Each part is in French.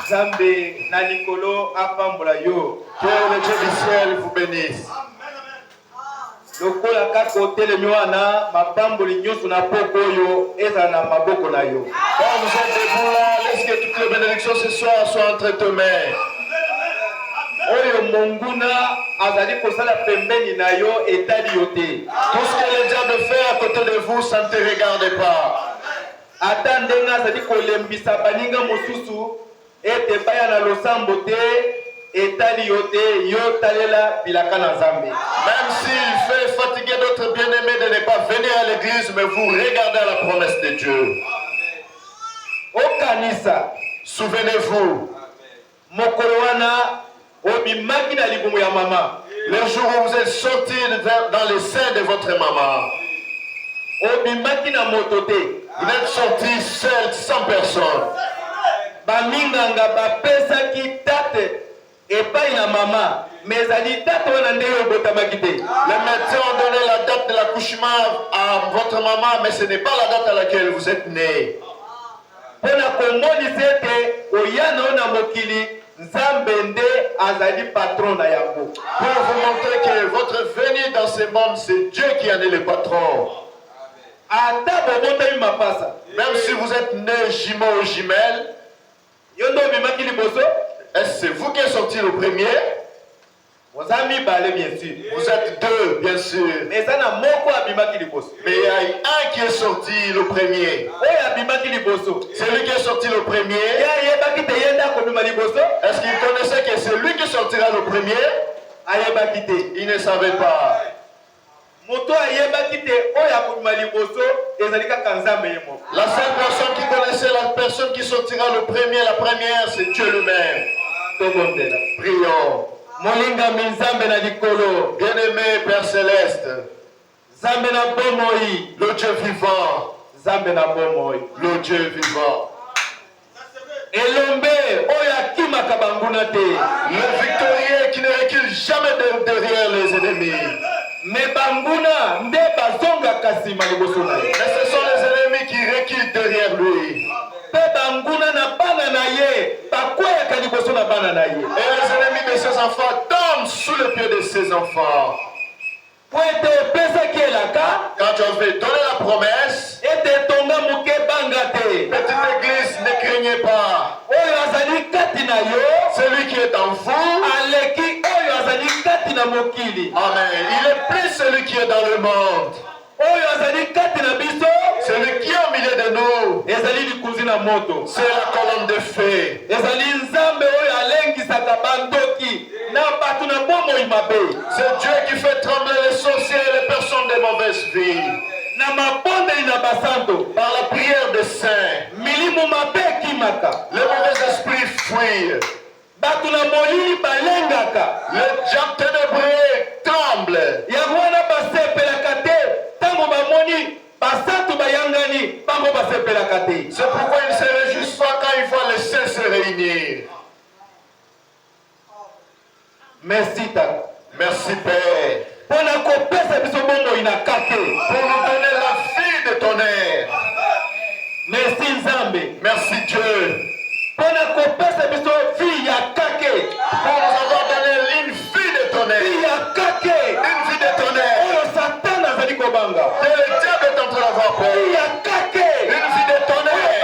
Zambé na likolo apambola yo. Que le Dieu du ciel vous bénisse. Lokola kaka otele mwana mapamboli nyonso na poko yo eza na maboko na yo. Quand vous êtes debout là, laisse que toutes les bénédictions ce soir soient entre tes mains. Oyo monguna azali kosala pembeni na yo etali yo te. Tout ce que le diable fait à côté de vous, ça ne te regarde pas. Ata ndenga azali kolembisa baninga mosusu ete baya na losambo te etali yo te yo talela bilaka na Nzambe. Même s'il fait fatiguer d'autres bien-aimés de ne pas venir à l'église, mais vous regardez à la promesse de Dieu. Okanisa, souvenez-vous, mokolo wana obimaki na libumu ya mama. Le jour où vous êtes sortis dans le sein de votre maman, obimaki na moto te. Vous êtes sortis seuls, sans personne. Baminganga bapesaki tate epai na mama. Mais ali tate wana nde obotamaki te. Les médecins ont donné la date de l'accouchement à votre maman, mais ce n'est pas la date à laquelle vous êtes nés. Pona komonisa ete oyana ona mokili Nzambe nde azali patron na yango. Pour vous montrer que votre venue dans ce monde, c'est Dieu qui en est le patron. Ata bobotami mapasa. Même si vous êtes nés jumeaux ou jumelles, yondo bimaki liboso. Est-ce que c'est vous qui êtes sorti le premier? Vos amis balé bien sûr. Vous êtes deux, bien sûr. Mais ça n'a moko abimaki liboso. Mais il y a un qui est sorti le premier. Oya abimaki liboso. C'est lui qui est sorti le premier. Ya yebaki te yenda kobima liboso. Est-ce qu'il connaissait que c'est lui qui sortira le premier? Ayebaki te. Il ne savait pas. Moto ayebaki te oya kobima liboso ezali kaka Nzambe ye moko. La seule personne qui connaissait la personne qui sortira le premier, la première, c'est Dieu lui-même. Prions. Molinga Nzambe na likolo. Bien-aimé Père Céleste, Nzambe na bomoi, le Dieu vivant, Nzambe na bomoi, le Dieu vivant. Elombe oya kimaka banguna te. Le victorieux qui ne recule jamais derrière les ennemis. Mais banguna nde bazonga kasima liboso na ye. Mais ce sont les ennemis qui reculent derrière lui. Pe banguna na bana na ye bakweyaka liboso na bana na ye. Et les ennemis de ses enfants tombent sous le pied de ses enfants. Po ete opesaki elaka, quand tu avais donné la promesse, ete tonga moke banga te. Petite église, ne craignez pas. Oyo azali kati na yo, celui qui est en vous, aleki oyo azali kati na mokili. Amen. Il est plus celui qui est dans le monde. Oyo azali kati na biso, celui qui est au milieu de nous, ezali likunzi na moto. C'est la colonne de feu. Ezali Nzambe oyo alengisaka bandoki na bato na bomoi mabe. C'est Dieu qui fait trembler les sorciers et les personnes de mauvaise vie. Na mabondeli na basanto, par la prière des saints, milimu mabe kimaka. Les mauvais esprits fuient. Bato na molili balengaka. Les gens ténébreux tremblent. Yango wana basepelaka te tango bamoni basantu bayangani bango basepelaka te. C'est pourquoi ils ne se réjouissent pas quand ils voient les saints se réunir. Merci Tata. Merci Père. Pour nous donner la vie de ton air. Merci Nzambe. Merci Dieu. Pour nous avoir donné une vie de ton air. Une vie de ton air. Et le diable est en train d'avoir peur. Une vie de ton air.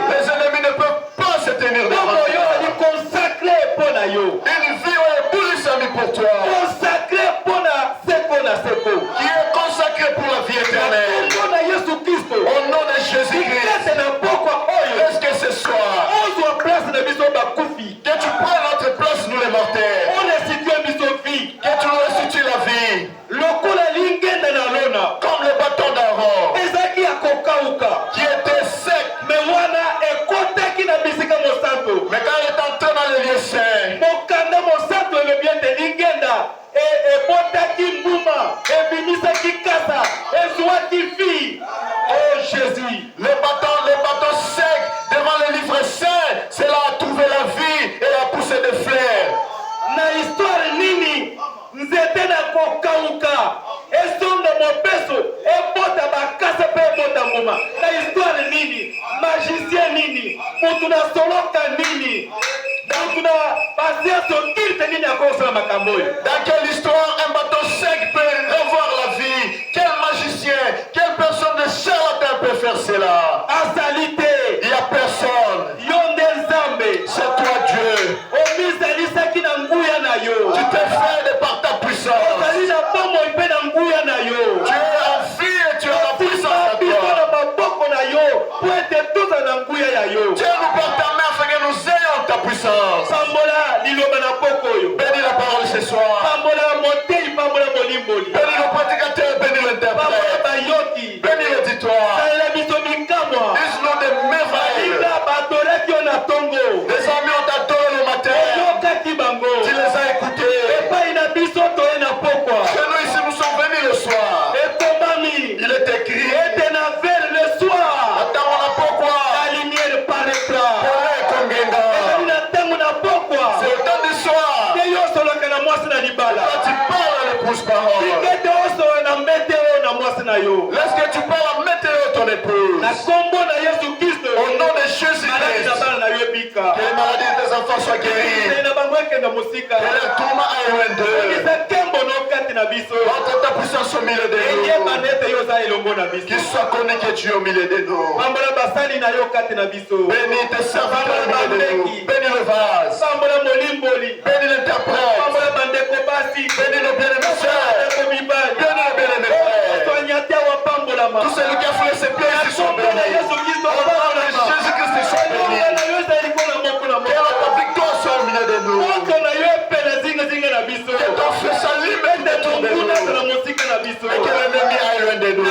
Les ennemis ne peuvent pas se tenir devant toi. Une vie pour toi. Qui est consacré pour la vie éternelle. Au nom de Jésus-Christ. Est-ce que ce soir que tu prends notre place, nous les mortels. Que tu nous restitues la vie. Comme le bâton d'Aaron. Qui était sec. tunasoloka nini? Dans quelle histoire un bateau sec peut revoir la vie? Quel magicien, quelle personne de charlatan peut faire cela? Il n'y a personne. C'est toi Dieu. Tu t'es fait de par ta puissance. Tu es en vie et tu as la puissance à toi. Dieu nous porte ta main afin que nous ayons ta puissance. Bénis la parole ce soir. Bénis le prédicateur, bénis l'interprète. Bénis l'auditoire. Dis-nous des merveilles. Les amis ont adoré le matin. Tu les as écoutés. Chez nous ici, nous sommes venus le soir. Il est écrit. Attends, on a pourquoi. C'est le temps du soir. Quand tu parles à l'épouse-parole. Laisse que tu parles à météo ton épouse. Au nom de Jésus-Christ. Que les maladies de tes enfants soient guéries. Que le tourment aille loin d'eux. Entre ta puissance au milieu de nous. Qu'il soit connu que tu es au milieu de nous. Bénis tes serviteurs au milieu de nous. Bénis le vase. Bénis l'interprète. Bénis nos bien-aimés sœurs. Bénis nos bien-aimés frères. Tous ceux qui ont fait ses pieds ici sont bénis. Au nom de Jésus-Christ, ils sont bénis. Que ta victoire soit au milieu de nous. Que ton feu s'allume autour de nous. Et que l'ennemi aille loin de nous.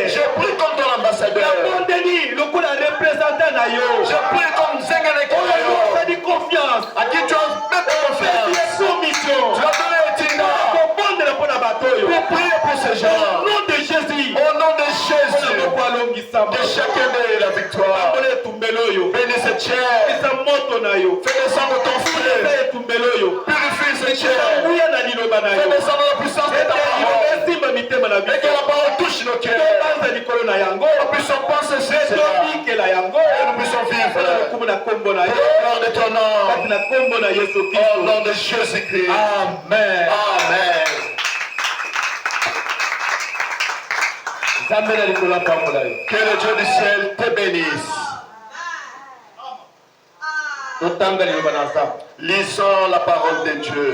Je prie comme ton ambassadeur. Je prie comme Zengene Koyo. À qui tu as fait confiance. Tu as donné le Tina. Pour prier pour ces gens. Au nom de Jésus. Que chacun ait la victoire. Bénis cette chair. Fais descendre ton feu. Purifie cette chair. Fais descendre la puissance de ta parole. Et que la parole touche nos cœurs. Nous puissions penser sur cela. Et nous puissions vivre. Pour la gloire de ton nom. Au nom de Jésus-Christ. Amen. Amen. Que le Dieu du ciel te bénisse. Lisons la parole de Dieu.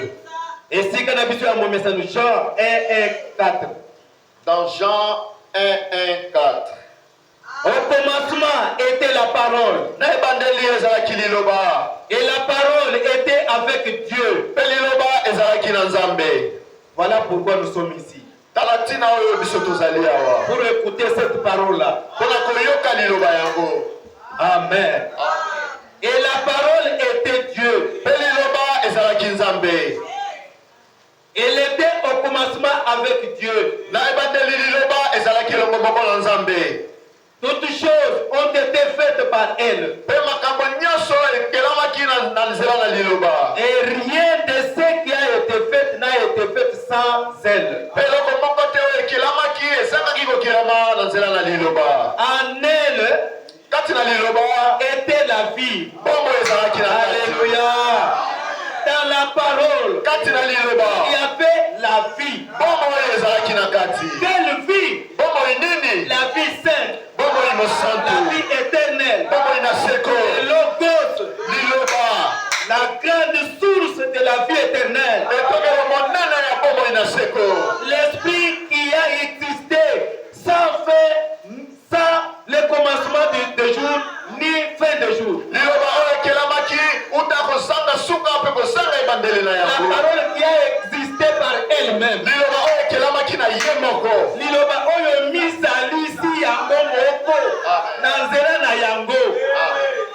Dans Jean 1:4. Au commencement était la parole. Et la parole était avec Dieu. Voilà pourquoi nous sommes ici. Pour écouter cette parole-là. Amen. Et la parole était Dieu. Elle était au commencement avec Dieu. Toutes choses ont été faites par elle. Et rien de ce qui a été fait n'a été fait sans elle. En elle était la vie. Alléluia. Dans la parole, il y avait la vie. Quelle vie? La vie sainte. La vie éternelle. Le logos. La grande source de la vie éternelle. L'esprit qui a existé sans le commencement de jour ni fin de jour. La parole qui a existé par elle-même. Liloba oyo misalisi yango moko na nzela na yango.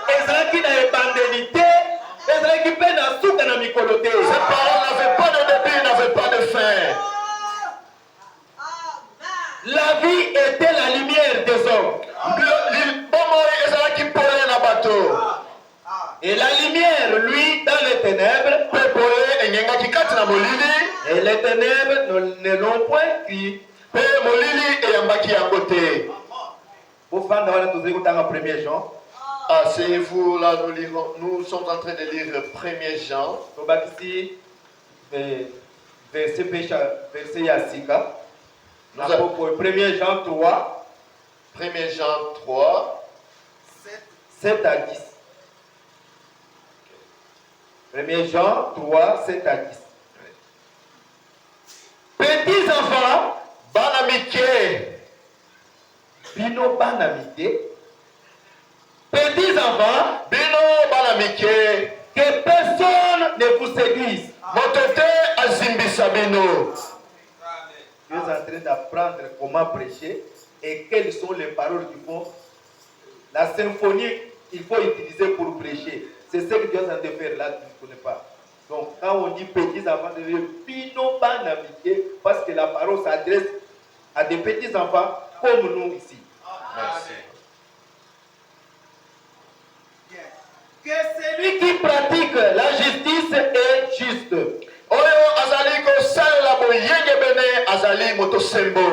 Ezalaki na ebandeli te, ezalaki pe na suka na mikolo te. Cette parole n'avait pas de début, n'avait pas de fin. La vie était la lumière des hommes. Et la lumière, lui, dans les ténèbres. Et les ténèbres ne l'ont point pris. Vous faites dans le 1er Jean. Asseyez-vous, là nous sommes en train de lire le 1er Jean. Verset Yassika. 1er Jean 3. 1er Jean 3. 7 à 10. 1er Jean 3, 7 à 10. Petits enfants, Banamike. Bino Banamike. Petits enfants, Bino Banamike. Que personne ne vous séduise. Motote Azimbisa Bino. Dieu est en train d'apprendre comment prêcher et quelles sont les paroles qu'il faut. La symphonie qu'il faut utiliser pour prêcher. C'est ce que Dieu est en train de faire là, tu ne connais pas. Donc, quand on dit petits enfants, de Bino Banamike, parce que la parole s'adresse à des petits enfants comme nous ici. Merci. Que celui qui pratique la justice est juste. Oyo azaliko salela boyenge bene azali motosembo.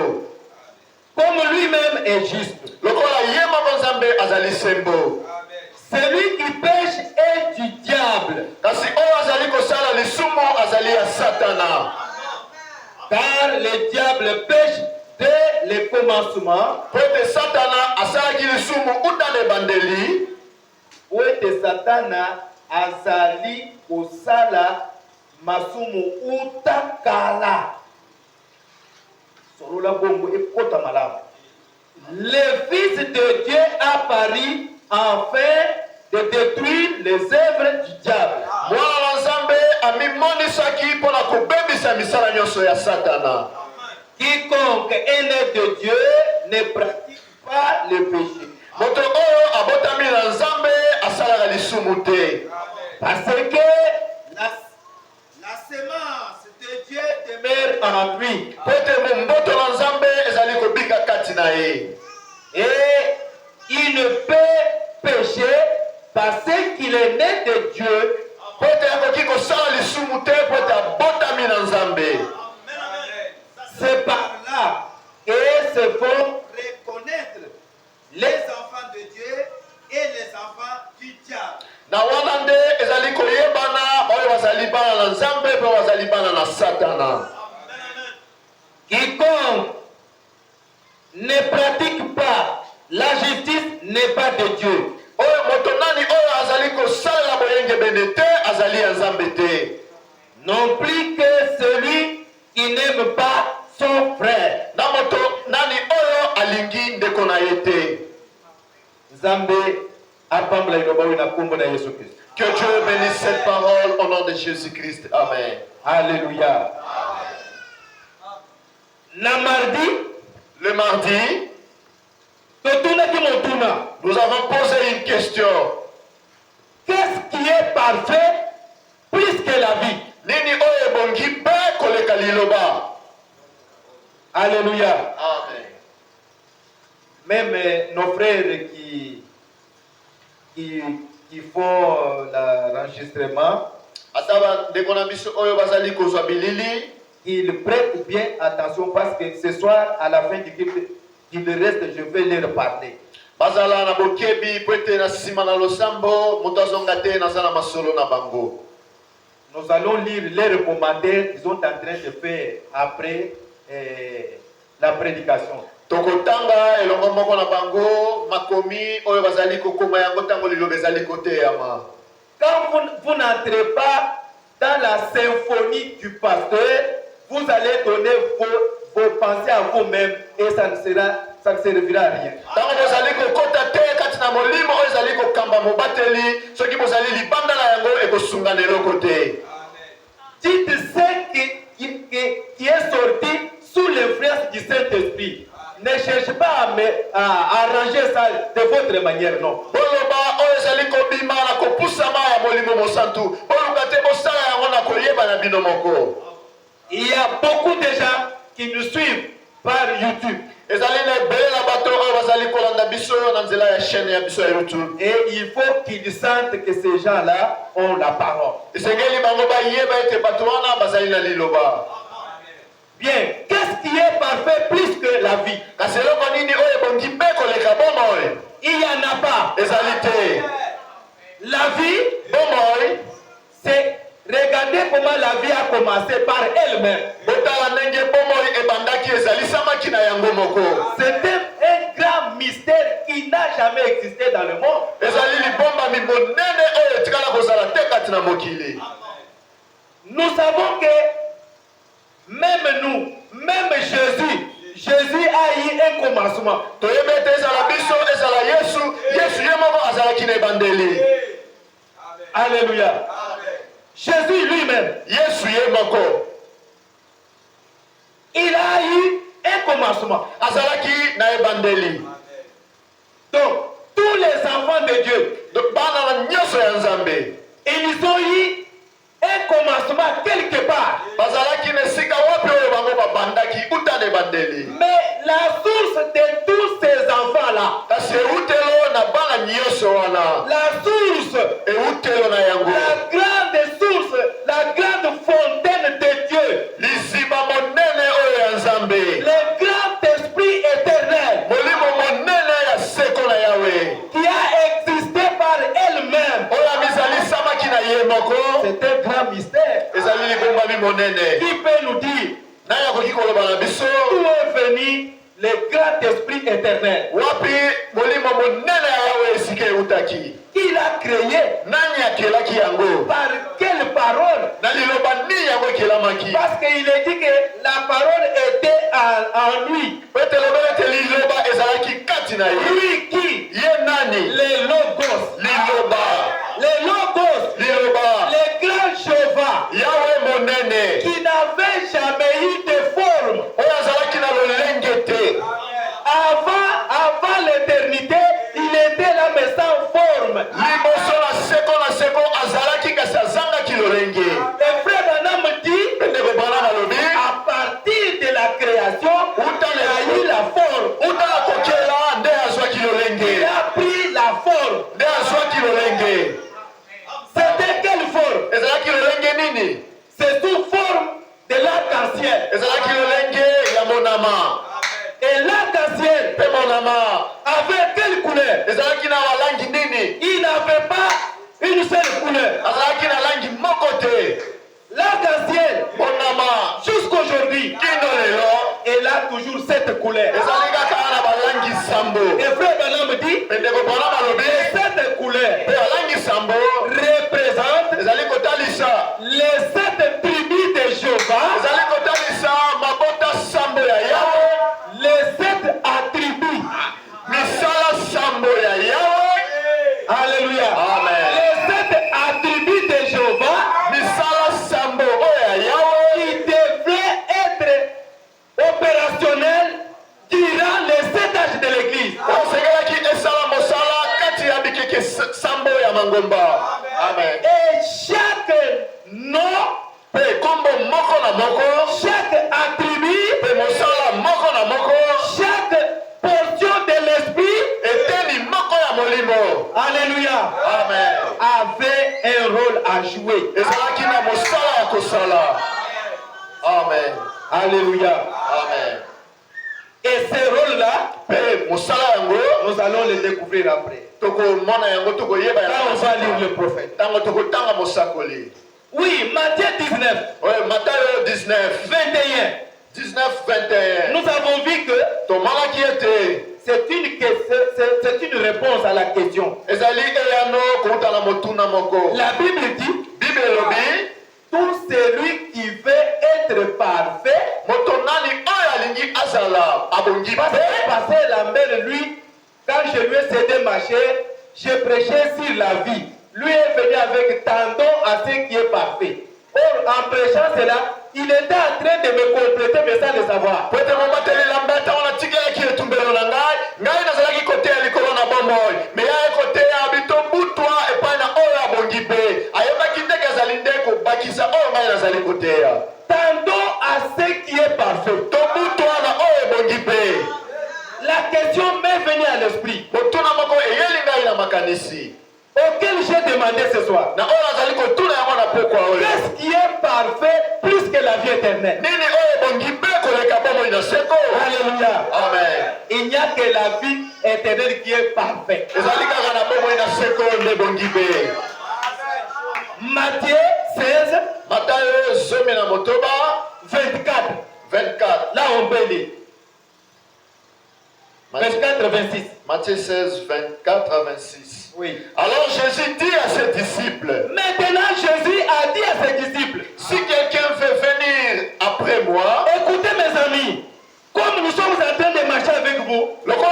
Comme lui-même est juste. Lokola yema bonzambe azali sembo. Celui qui pêche est du diable. Kasi oyo azaliko sala lisumo azali ya Satana. Car le diable pêche dès le commencement. Pote Satana asalaki lisumu utane bandeli. Pote Satana azali kosala masumu utakala. Sorola bongo ekota malamu. Le Fils de Dieu apparut afin de détruire les œuvres du diable. Mwana wa Nzambe amimonisaki mpona kobebisa misala nyonso ya Satana. Quiconque est né de Dieu ne pratique pas le péché. Moto oyo abotami na Nzambe asalaka lisumu te. Parce que la semence de Dieu demeure en lui. Pote mumboto na Nzambe ezali kobika kati na ye. Et il ne peut pécher parce qu'il est né de Dieu. Pote akoki kosala lisumu te pote abotami na Nzambe. C'est par là et se font reconnaître les enfants de Dieu et les enfants du diable. Na wana nde ezali koyebana oyo bazali bana na Nzambe pe bazali bana na Satana. Quiconque ne pratique pas la justice n'est pas de Dieu. Oyo moto nani oyo azali kosalela boyenge bene te azali ya Nzambe te. Non plus que celui qui n'aime pas son frère. Na moto nani oyo alingi ndeko na ye te. Nzambe apambla iloba na kombo na Yesu Christ. Que Dieu bénisse cette parole au nom de Jésus-Christ. Amen. Alléluia. Na mardi, le mardi, nous avons posé une question. Qu'est-ce qui est parfait plus que la vie? Nini oye bongi be koleka liloba. Alléluia. Amen. Même nos frères qui font l'enregistrement, ils prêtent bien attention parce que ce soir, à la fin du culte, il reste, je vais leur parler. Nous allons lire les commentaires qu'ils sont en train de faire après la prédication. Tokotanga elongo moko na bango makomi oyo bazali kokoma yango tango lilo bezali kote yama. Quand vous n'entrez pas dans la symphonie du pasteur, vous allez donner vos pensées à vous-même et ça ne servira à rien. Tango bozali kokota te kati na molimo oyo ezali kokamba mobateli soki bozali libanda na yango ekosunga leloko te. Dites ce qui est sorti sous l'influence du Saint-Esprit. Ne cherchez pas à arranger ça de votre manière, non. Il y a beaucoup de gens qui nous suivent par YouTube. Et il faut qu'ils sentent que ces gens-là ont la parole. Bien, qu'est-ce qui est parfait plus que la vie? Il y a n'a pas. Ezalité. La vie, Bomoi. c'est regarder comment la vie a commencé par elle-même. C'était un grand mystère qui n'a jamais existé dans le monde. Nous savons que même nous, même Jésus a eu un commencement. Alléluia. Jésus lui-même, il a eu un commencement. Donc, tous les enfants de Dieu, ils ont eu un commencement quelque part. Mais la source de tous ces enfants-là, la source, la grande fontaine de Dieu, le grand esprit éternel qui a existé par elle-même, c'est un grand mystère. Qui peut nous dire d'où est venu le grand esprit éternel? Qui l'a créé? Par quelle parole? Parce qu'il est dit que la parole était en lui. Lui qui? Le Logos. Le Logos. Le grand Jéhovah. Qui n'avait jamais eu de forme. Avant l'éternité, il était là mais sans forme. Et frère Branham dit, à partir de la création, il a eu la forme. Il a pris la forme. C'était quelle forme? C'est sous forme de l'arc-en-ciel. Et l'arc-en-ciel avait quelle couleur? Il n'avait pas une seule couleur. L'arc-en-ciel, jusqu'aujourd'hui, elle a toujours cette couleur. Et frère Branham dit, cette couleur représente les 7 tribus de Jéhovah, les 7 attributs. Alléluia. Les 7 attributs de Jéhovah qui devaient être opérationnels durant les 7 âges de l'Église. Et chaque nom, chaque attribut, chaque portion de l'esprit, alléluia, avait un rôle à jouer. Amen. Alléluia. Amen. Et ces rôles-là, nous allons les découvrir après. Quand on va lire le prophète. Oui, Matthieu 19. Oui, Matthieu 19. 21. Nous avons vu que c'est une réponse à la question. La Bible dit, tout celui qui veut être parfait, parce que la mère, lui, quand je lui ai cédé ma chair, j'ai prêché sur la vie. Lui est venu avec tendon à ce qui est parfait. Or, en prêchant cela, il était en train de me compléter, mais sans le savoir. Tendon à ce qui est parfait. La question m'est venue à l'esprit, auquel j'ai demandé ce soir. Qu'est-ce qui est parfait plus que la vie éternelle? Alléluia. Amen. Il n'y a a que la vie éternelle qui est parfaite. Matthieu 16, Matthieu 24. 24. Là on peut lire. 24, 26. Matthieu 16, 24 à 26. Oui. Alors Jésus dit à ses disciples. Maintenant Jésus a dit à ses disciples. Si quelqu'un veut venir après moi. Écoutez mes amis. Comme nous sommes en train de marcher avec vous. Ne pensez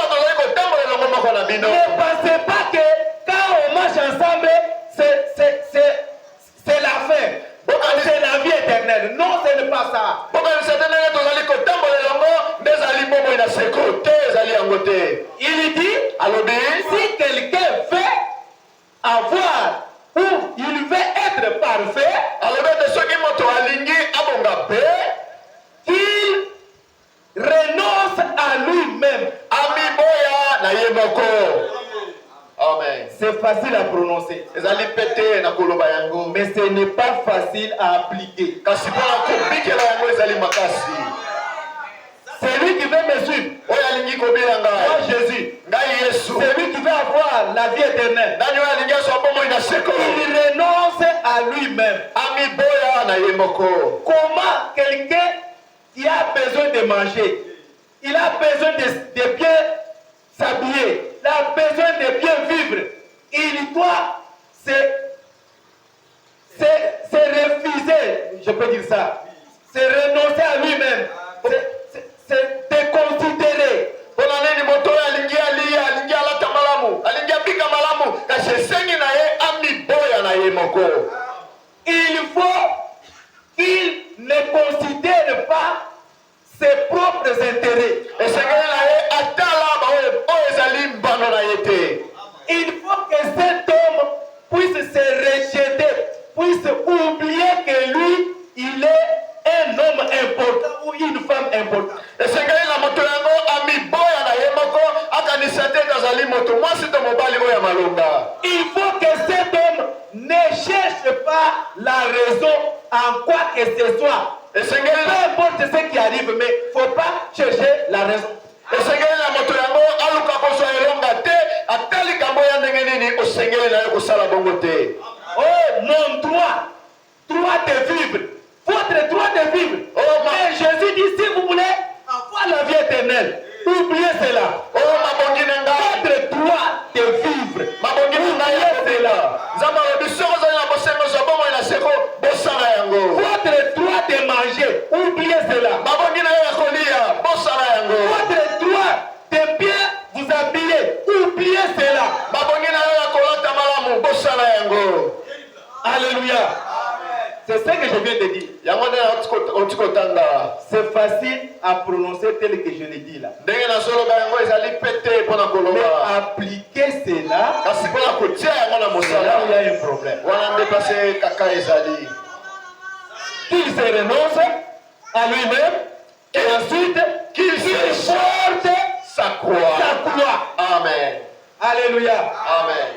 pas que quand on marche ensemble, c'est la fin. C'est la vie éternelle. Non, ce n'est pas ça. Il dit, si quelqu'un veut avoir ou il veut être parfait, qu'il renonce à lui-même. Amen. C'est facile à prononcer. Mais ce n'est pas facile à appliquer. C'est lui qui veut me suivre. Moi Jésus. C'est lui qui veut avoir la vie éternelle. Il renonce à lui-même. Comment quelqu'un qui a besoin de manger, il a besoin de bien s'habiller, il a besoin de bien vivre, il doit se refuser, je peux dire ça, se renoncer à lui-même, se déconsidérer. Il faut qu'il ne considère pas ses propres intérêts. Il faut que cet homme puisse se rejeter, puisse oublier que lui, il est un homme important ou une femme importante. Il faut que cet homme ne cherche pas la raison en quoi que ce soit. Peu importe ce qui arrive, mais il ne faut pas chercher la raison. Oh, mon droit de vivre, votre droit de vivre. Mais Jésus dit, si vous voulez avoir la vie éternelle, oubliez cela. Votre droit de vivre, oubliez cela. Votre droit de manger, oubliez cela. Votre droit de bien vous habiller, oubliez cela. Alléluia. C'est ce que je viens de dire. C'est facile à prononcer tel que je l'ai dit là. Mais appliquer cela, c'est là où il y a un problème. Qu'il se renonce à lui-même et ensuite qu'il porte sa croix. Amen. Alléluia. Amen.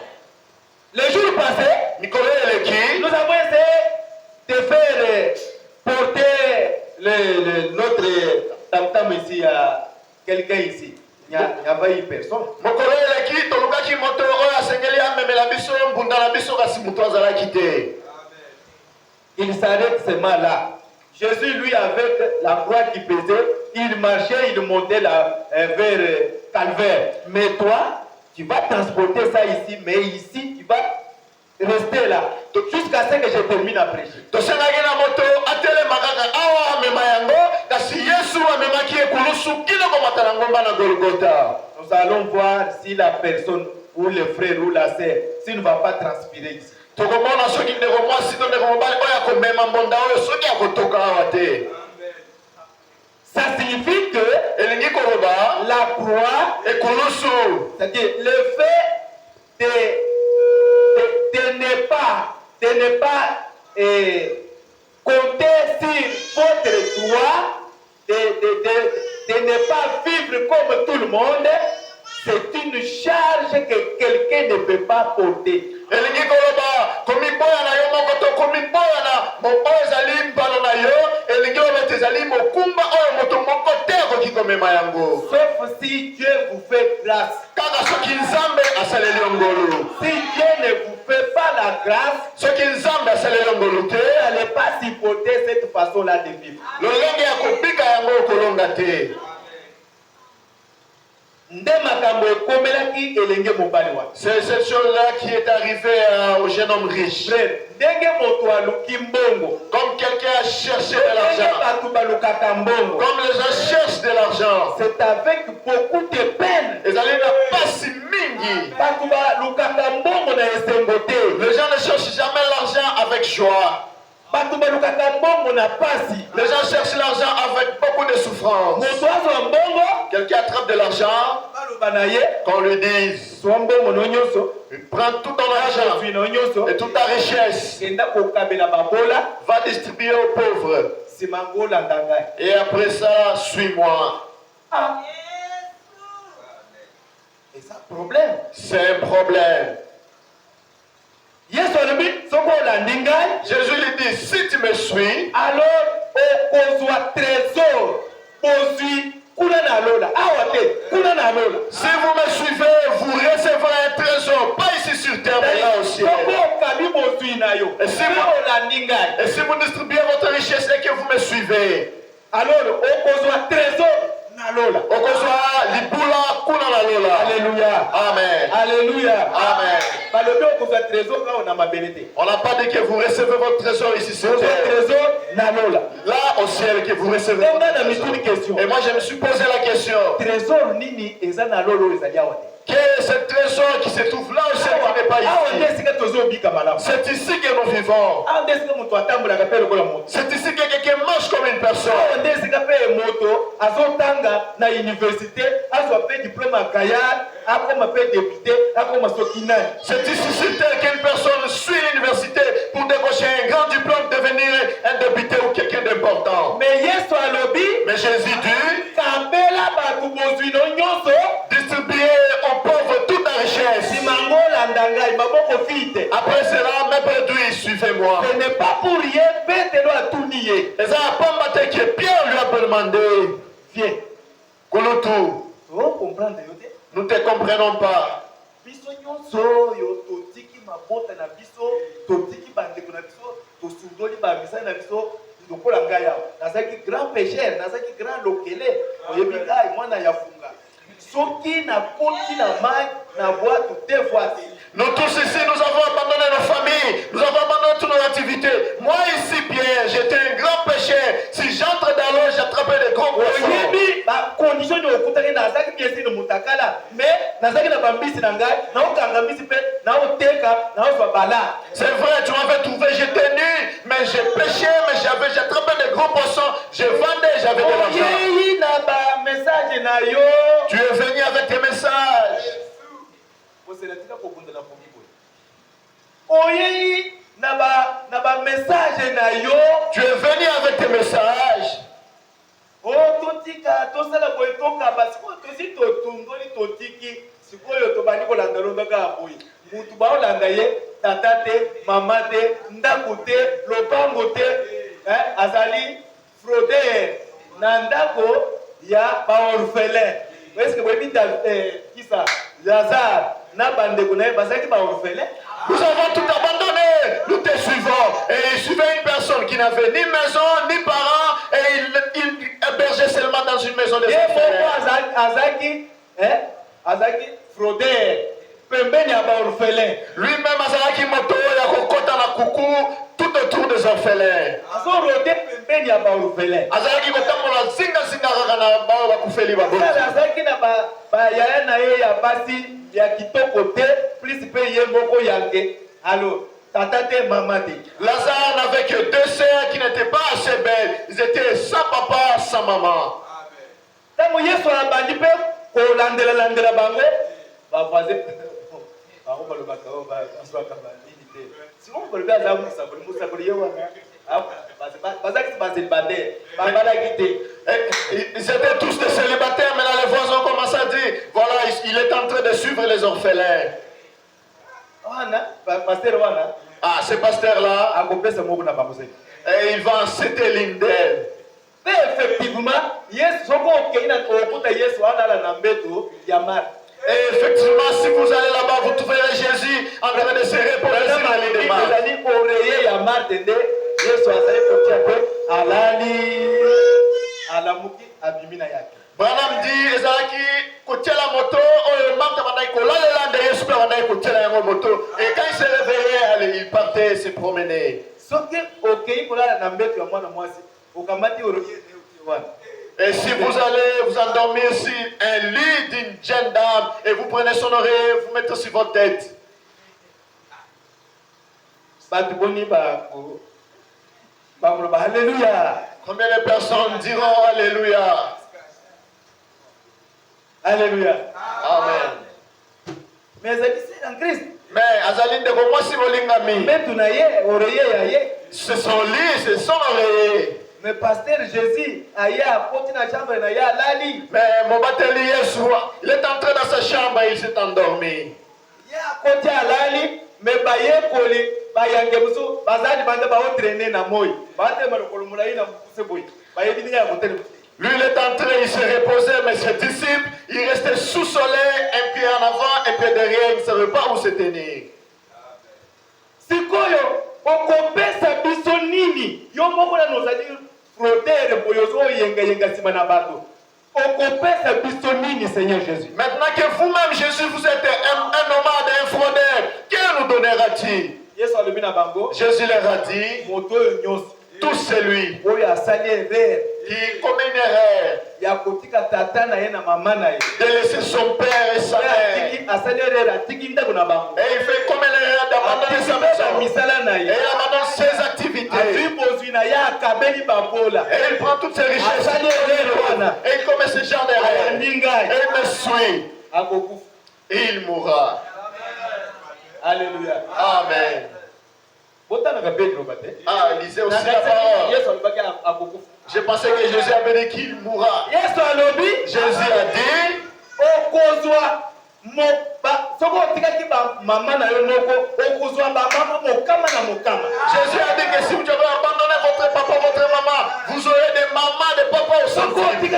Le jour passé, nous avons essayé de faire porter notre tam-tam ici à quelqu'un ici. Il n'y a pas eu personne. Il s'arrête seulement là. Jésus, lui, avec la croix qui pesait, il marchait, il montait vers Calvaire. Mais toi, tu vas transporter ça ici, mais ici, tu vas rester là. Jusqu'à ce que je termine à prêcher. Nous allons voir si la personne, ou le frère, ou la sœur, s'il ne va pas transpirer ici. Ça signifie que la croix, c'est-à-dire le fait de ne pas compter sur votre droit, de ne pas vivre comme tout le monde, c'est une charge que quelqu'un ne peut pas porter. komema yango. Sauf si Dieu vous fait grâce. Kaka soki nzambe asaleli ngolu. Si Dieu ne vous fait pas la grâce, Soki nzambe asaleli ngolu te, vous n'allez pas supporter cette façon-là de vivre. lolenge ya kobika yango kolonga te. C'est cette chose-là qui est arrivée au jeune homme riche. Comme quelqu'un a cherché de l'argent. Comme les gens cherchent de l'argent. C'est avec beaucoup de peine. Les gens n'ont pas si mingi. Les gens ne cherchent jamais l'argent avec joie. Les gens cherchent l'argent avec beaucoup de souffrance. Quelqu'un attrape de l'argent, qu'on lui dise, prends tout ton argent et toute ta richesse, va distribuer aux pauvres. Et après ça, suis-moi. Et ça, problème. C'est un problème. Jésus lui dit, si tu me suis, alors on soit trésor, si vous me suivez, vous recevrez un trésor, pas ici sur terre, mais là au ciel. Et si vous distribuez votre richesse et que vous me suivez, alors on soit trésor. Alléluia. Amen. Alléluia. Amen. On n'a pas dit que vous recevez votre trésor ici sur terre. Là au ciel que vous recevez votre trésor. Et moi je me suis posé la question. Quel est ce trésor qui se trouve là au ciel qui n'est pas ici? C'est ici que nous vivons. C'est ici que quelqu'un marche comme une personne. C'est ici sur terre qu'une personne suit l'université pour décrocher un grand diplôme, devenir un député ou quelqu'un d'important. Mais Jésus dit, distribuer aux pauvres toute la richesse. Après cela, mes brebis, suivez-moi. Ce n'est pas pour rien, Pétero a tout nié. Et ça n'a pas maté que Pierre lui a demandé, viens. Kouloutou, nous ne te comprenons pas. Grand pécheur, grand lokele, nous tous ici, nous avons abandonné nos familles, nous avons abandonné toutes nos activités. Moi ici, Pierre, j'étais un grand pécheur. Si j'entre dans l'eau, j'attrapais des grands poissons. C'est vrai, tu m'avais trouvé, j'étais nu, mais j'ai péché, mais j'attrapais des grands poissons, je vendais, j'avais de l'argent. Tu es venu avec tes messages. Tu es venu avec tes messages. Azali frauder nandako ya ba orphelin. Est-ce que vous avez qui ça? Lazare, na bande konaye bazaki ba orphelin. Nous avons tout abandonné, nous te suivons. Et il suivait une personne qui n'avait ni maison, ni parents, et il hébergeait seulement dans une maison de orphelins. Azaki frauder. Pembeni ya ba orphelin. Lui-même azalaki moto ya kokota na kuku tout autour des orphelins. Azorode pembeni ya ba orphelin. Azalaki kotambola zinga kaka na bao bakufeli baboti. Azalaki na ba yaya na ye ya basi ya kitoko te, plus pe ye moko yange. Alors, tata te mama te. Lazare n'avait que deux sœurs qui n'étaient pas assez belles. Ils étaient sans papa, sans maman. Tango Yesu abandi pe ko landela bango ba voisin. Ils étaient tous des célibataires, mais là les voisins commencent à dire, voilà, il est en train de suivre les orphelins. Ah, ce pasteur-là, et il va en 7 lignes d'elle. Mais effectivement, Yesu soko okei na okuta Yesu ana na mbeto ya Marthe. Et effectivement, si vous allez là-bas, vous trouverez Jésus en train de se reposer sur la ligne de Marthe. Ezali oreye ya Marthe nde Yesu azali kotia pe alali alamuki abimina yake. Branham dit ezalaki kotia la moto oyo Marthe bandaki kolalela nde Yesu mpe bandaki kotiela yango moto. Et quand il se réveillait, il partait se promener. Soki okei kolala na mbeto ya mwana mwasi okamati oreye ne ukiwana. Et si vous allez vous endormir sur un lit d'une jeune dame et vous prenez son oreille, vous mettez sur votre tête. Alléluia. Combien de personnes diront Alléluia? Alléluia. Amen. Mais c'est en Christ. Mais Azaline de comment si vous l'ingami? Mais tu n'as pas oreiller. C'est son lit, c'est son oreiller. Mais pasteur Jésus, aya côté na chambre na ya lali. Mais mon bateli Yeshua, il est entré dans sa chambre et il s'est endormi. Ya côté lali, mais baye koli, bayange muso, bazali bande ba entraîner na moyi. Bande malokolo mulai na mukuse boy. Baye bininga côté. Lui, il est entré, il s'est reposé, mais ses disciples, ils restaient sous soleil, un pied en avant, un pied derrière, ils ne savaient pas où se tenir. Sikoyo, okopesa biso nini? Yo moko na nozali protéger boyozo yenga simana bato. Okopesa biso nini, Seigneur Jésus? Maintenant que vous-même, Jésus, vous êtes un nomade, un fraudeur, que nous donnera-t-il? Jésus leur a dit, tout celui qui commet une erreur de laisser son père et sa mère, et il fait comme une erreur d'abandonner sa maison, et il abandonne ses activités, et il prend toutes ses richesses, et il commet ce genre d'erreur, et il me suit, et il mourra. Alléluia. Amen. Ah, il lisait aussi la parole. Je pensais que Jésus avait dit qu'il mourra. Jésus a dit, Jésus a dit que si vous devez abandonner votre papa, votre maman, vous aurez des mamans, des papas au centre. Et si vous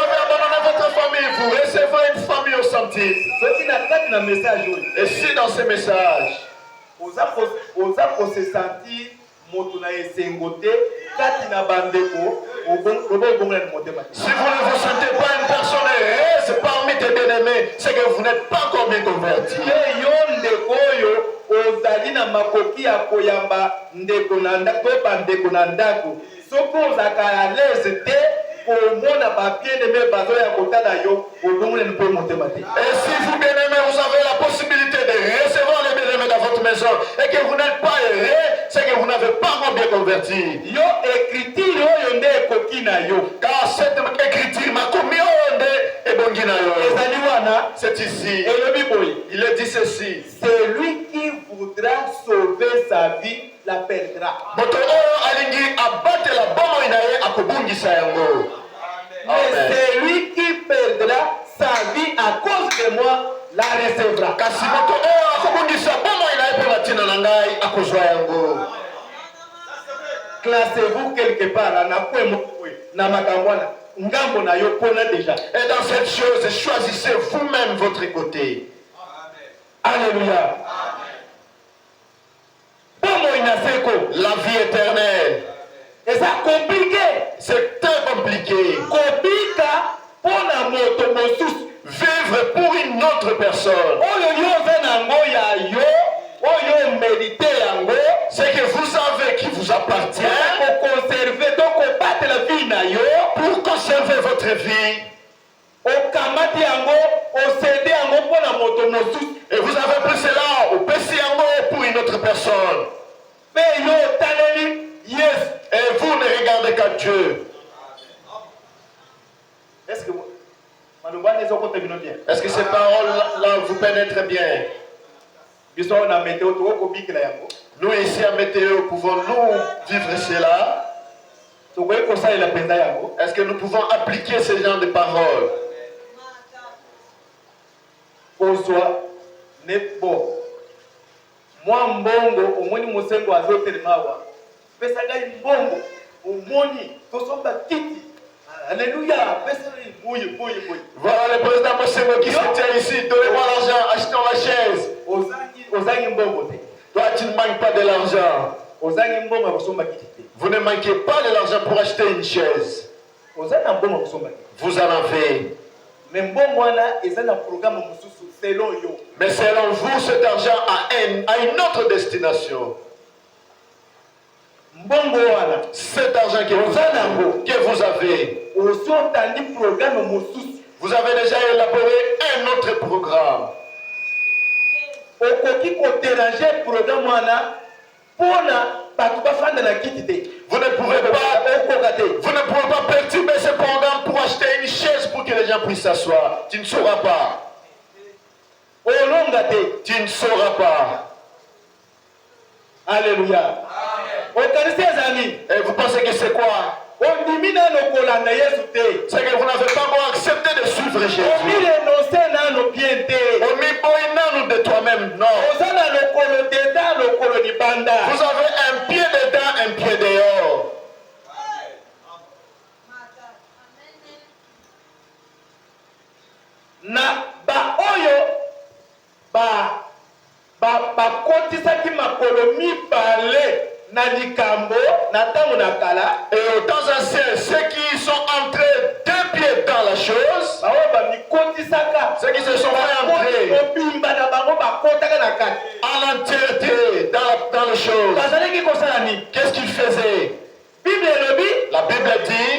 avez abandonné votre famille, vous recevrez une famille au centime. Et si dans ce message, vous se sentir si vous ne vous sentez pas une personne heureuse parmi tes bien-aimés, c'est que vous n'êtes pas encore bien converti. Et si vous bien-aimés, vous avez la possibilité de recevoir les bien-aimés dans votre maison et que vous n'êtes pas heureux, c'est que vous n'avez pas encore bien converti. Car cette écriture m'a commis et c'est ici. Il est dit ceci. Celui qui voudra sauver sa vie la perdra. Mais celui qui perdra sa vie à cause de moi la recevra. Classez-vous quelque part et dans cette chose, choisissez vous-même votre côté. Alléluia. La vie éternelle. Et ça compliqué. C'est très compliqué. Vivre pour une autre personne. C'est que vous avez qui vous appartient. Pour conserver votre vie. Et vous avez pris cela au Pessiango pour une autre personne. Et vous ne regardez qu'à Dieu. Est-ce que ces paroles-là vous pénètrent bien? Nous ici à Météo, pouvons-nous vivre cela? Est-ce que nous pouvons appliquer ce genre de paroles? pesa ngai mbongo omoni tosomba kiti. Alléluia, pesa boye. Voilà le président Mosengo qui se tient ici. Donnez-moi l'argent, achetons la chaise. Ozangi mbongo te. Toi, tu ne manques pas de l'argent. Ozangi mbongo akosomba kiti te. Vous ne manquez pas de l'argent pour acheter une chaise. Ozana mbongo akosomba kiti. Vous en avez. Mais mbongo wana ezana programme mususu selon yo. Mais selon vous, cet argent a une autre destination. Mbongo wana, cet argent que vous avez, vous avez déjà élaboré un autre programme. Vous ne pouvez pas perturber ce programme pour acheter une chaise pour que les gens puissent s'asseoir. Tu ne sauras pas. Tu ne sauras pas. Alléluia. Et vous pensez que c'est quoi? C'est que vous n'avez pas encore accepté de suivre Jésus. De toi-même, non. Vous avez un pied dedans, un pied dehors. Na ba oyo ba kotisaki makolo mibale na likambo na tango na kala. Et au temps ancien, ceux qui sont entrés deux pieds dans la chose, ceux qui se sont fait entrer en entièreté dans la chose, qu'est-ce qu'ils faisaient? La Bible dit,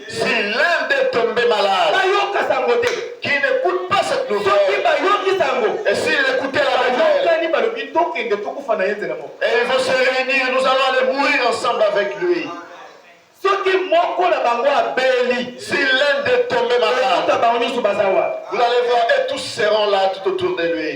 si l'un d'eux tombait malade, qui n'écoute pas cette nouvelle, et s'il écoutait la nouvelle, et ils vont se réunir, nous allons aller mourir ensemble avec lui. Si l'un d'eux tombait malade, vous allez voir, et tous seront là tout autour de lui.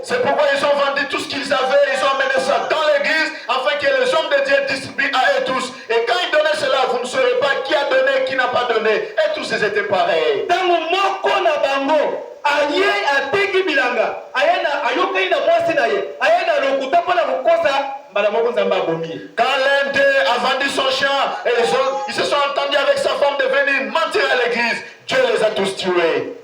C'est pourquoi ils ont vendu tout ce qu'ils avaient, ils ont amené ça dans l'église afin que les hommes de Dieu distribuent à eux tous. Et quand ils donnaient cela, vous ne saurez pas qui a donné, qui n'a pas donné. Et tous ils étaient pareils. Quand l'un d'eux a vendu son champ et ils se sont entendus avec sa femme de venir mentir à l'église, Dieu les a tous tués.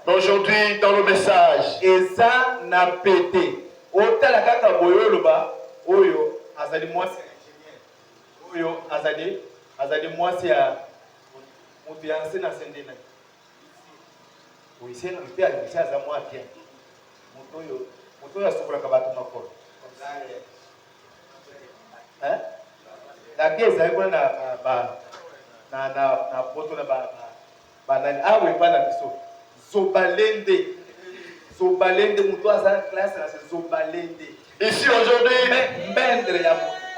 Aujourd'hui, dans le message, et ça n'a pété. Otala kaka boyoloba, oyo azali mwasi ingénieur. Oyo azali mwasi ya mutu ya nse na sende na. Oui, c'est un peu à ça moi bien. Mutu ya sokora kabatu makolo. Hein? La kesa iko na poto na ba nani awe pa na biso. Zobalende mutu asa classe na zobalende. Ici aujourd'hui,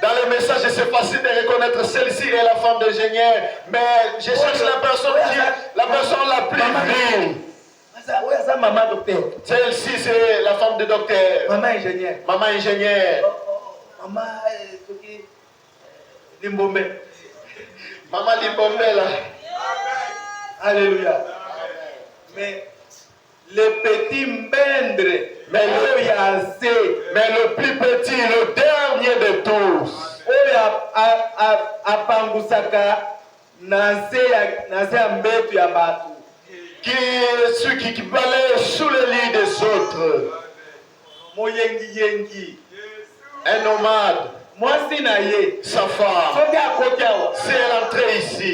dans le message, c'est facile de reconnaître celle-ci est la femme d'ingénieur, mais je cherche la personne la plus vile. Celle-ci, c'est la femme de docteur. Maman ingénieur. Maman ingénieur. Maman Limbombe. Maman Limbombe là. Alléluia. Mais le petit mbendre, mais le plus petit, le dernier de tous, qui est celui qui balaye sous le lit des autres, un nomade, sa femme, si elle entrait ici,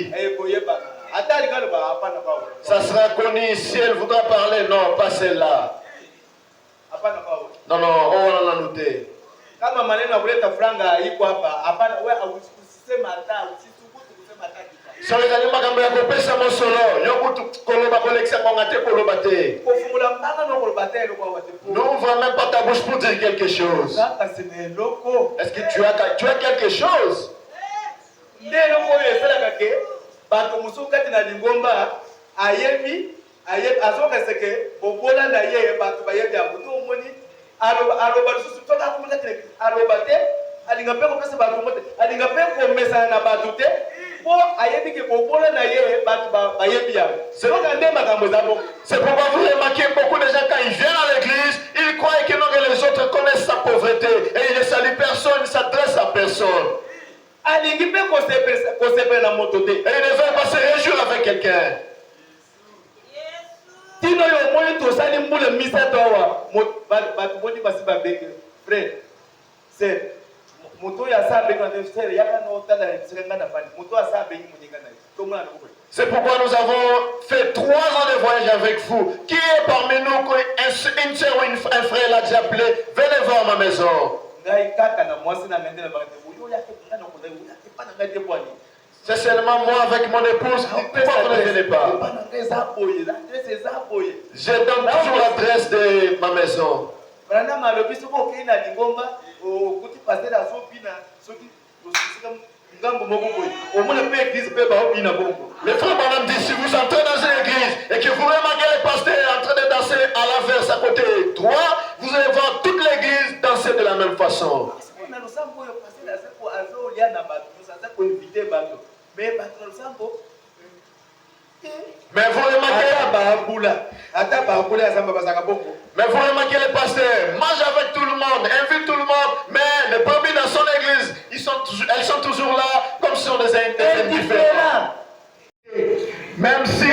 ça sera connu. Si elle voudra parler, non, pas celle-là. Non, on l'a noté. Nous n'ouvres même pas ta bouche pour dire quelque chose. Est-ce que tu as quelque chose? C'est pourquoi vous remarquez beaucoup de gens quand ils viennent à l'église, ils croient que non, que les autres connaissent sa pauvreté et ils ne saluent personne, ils ne s'adressent à personne. Et ils ne veulent pas se réjouir avec quelqu'un. C'est pourquoi nous avons fait 3 ans de voyage avec vous. Qui est parmi nous, une soeur ou un frère l'a déjà appelé, venez voir ma maison. C'est seulement moi avec mon épouse. Pourquoi vous ne venez pas? Je donne toujours l'adresse de ma maison. Le frère Branham dit, si vous entrez dans une église et que vous remarquez le pasteur en train de danser à l'inverse à côté droit, vous allez voir toute l'église danser de la même façon. Mais vous remarquez le pasteur mange avec tout le monde, invite tout le monde, mais les brebis dans son église, elles sont toujours là comme si on les indifférents. Même si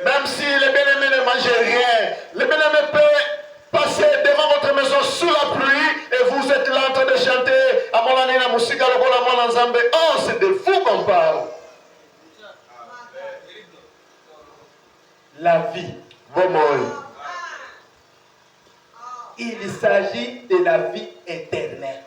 même si les bien-aimés ne mangent rien, les bien-aimés peuvent passer devant votre maison sous la pluie et vous êtes là en train de chanter oh, c'est de vous qu'on parle. La vie. Il s'agit de la vie éternelle.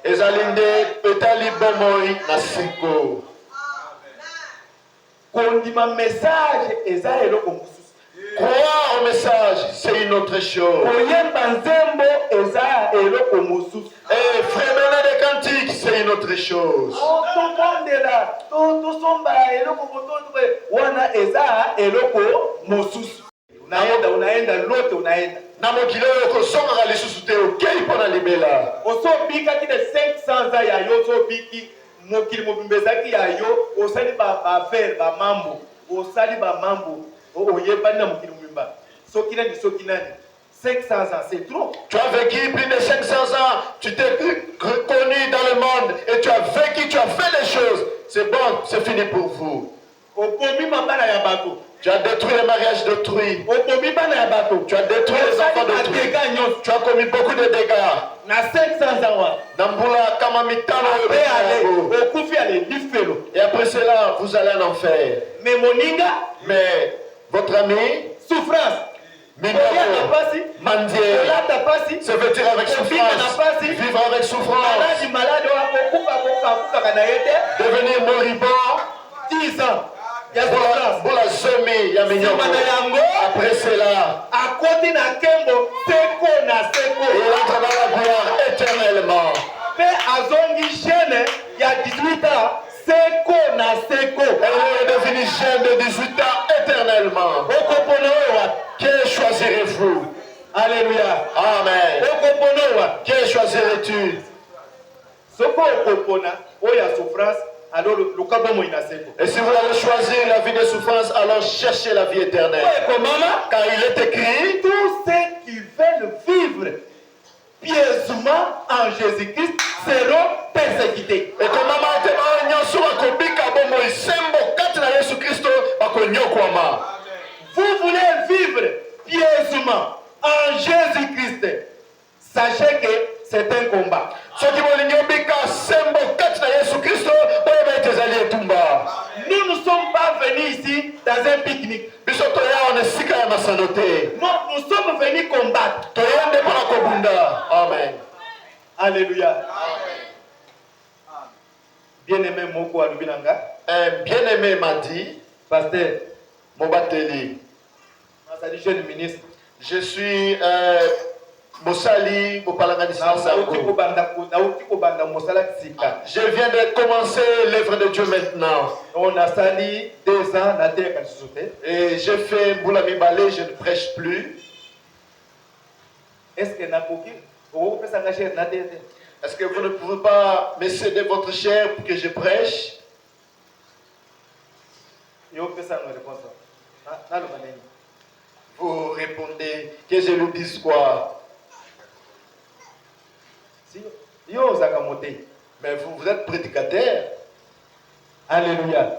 Croire au message, c'est une autre chose. Et frémir des cantiques, c'est une autre chose. Tu as vécu plus de 500 ans, tu t'es reconnu dans le monde et tu as vécu, tu as fait les choses. C'est bon, c'est fini pour vous. Tu as détruit le mariage d'autrui. Tu as détruit les enfants d'autrui. Tu as commis beaucoup de dégâts. Et après cela, vous allez en enfer. Mais votre ami, souffrance. Mendier, se vêtir avec souffrance, vivre avec souffrance, devenir moribond, 10 ans. Pour la semi, après cela, il entre dans la gloire éternellement. Il y a 18 ans, elle est devenue jeune de 18 ans éternellement. Qui choisirez-vous? Alléluia. Amen. Qui choisirais-tu? Et si vous allez choisir la vie de souffrance, alors cherchez la vie éternelle. Car il est écrit, tous ceux qui veulent vivre pieusement en Jésus-Christ seront persécutés. Et comme vous voulez vivre pieusement en Jésus-Christ, sachez que c'est un combat. Nous ne sommes pas venus ici dans un pique-nique. Nous Non, nous sommes venus combattre. Amen. Alléluia. Bien-aimé Moko Alubinanga. Un bien-aimé m'a dit, Pasteur, Mobateli, jeune ministre. je suis Mosali Mopalanganisa. Je viens de commencer l'œuvre de Dieu maintenant. On a sali 2 ans na terre. Et je fais Boulami Balé, je ne prêche plus. Est-ce que Est-ce que vous ne pouvez pas me céder votre chair pour que je prêche? Vous répondez que je lui dise quoi? Mais vous êtes prédicateur. Alléluia.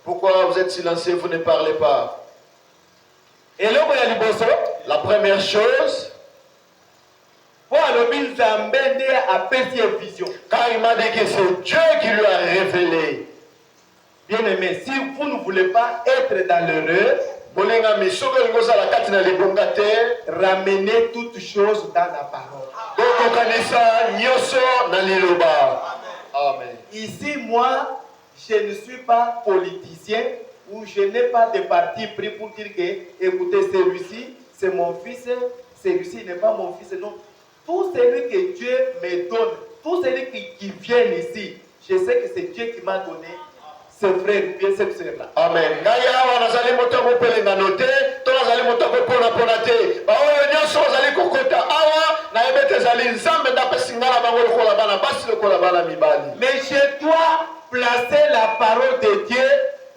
Pourquoi vous êtes silencieux, vous ne parlez pas? La première chose, quand il m'a dit que c'est Dieu qui lui a révélé. Bien aimé, si vous ne voulez pas être dans l'erreur, ramenez toutes choses dans la parole. Amen. Ici, moi, je ne suis pas politicien ou je n'ai pas de parti pris pour dire que, écoutez, celui-ci, c'est mon fils, celui-ci n'est pas mon fils. Non. Tout celui que Dieu me donne, tout celui qui vient ici, je sais que c'est Dieu qui m'a donné ce frère, bien cette sœur-là. Amen. Mais je dois placer la parole de Dieu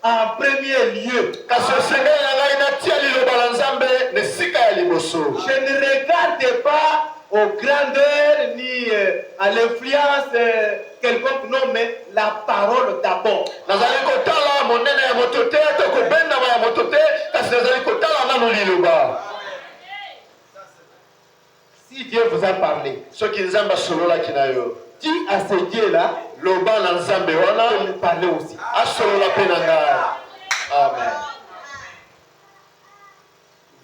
en premier lieu. Je ne regarde pas aux grandeurs ni à l'influence quelconque, non, mais la parole d'abord. Si Dieu vous a parlé, dis à ce Dieu-là de me parler aussi. Amen.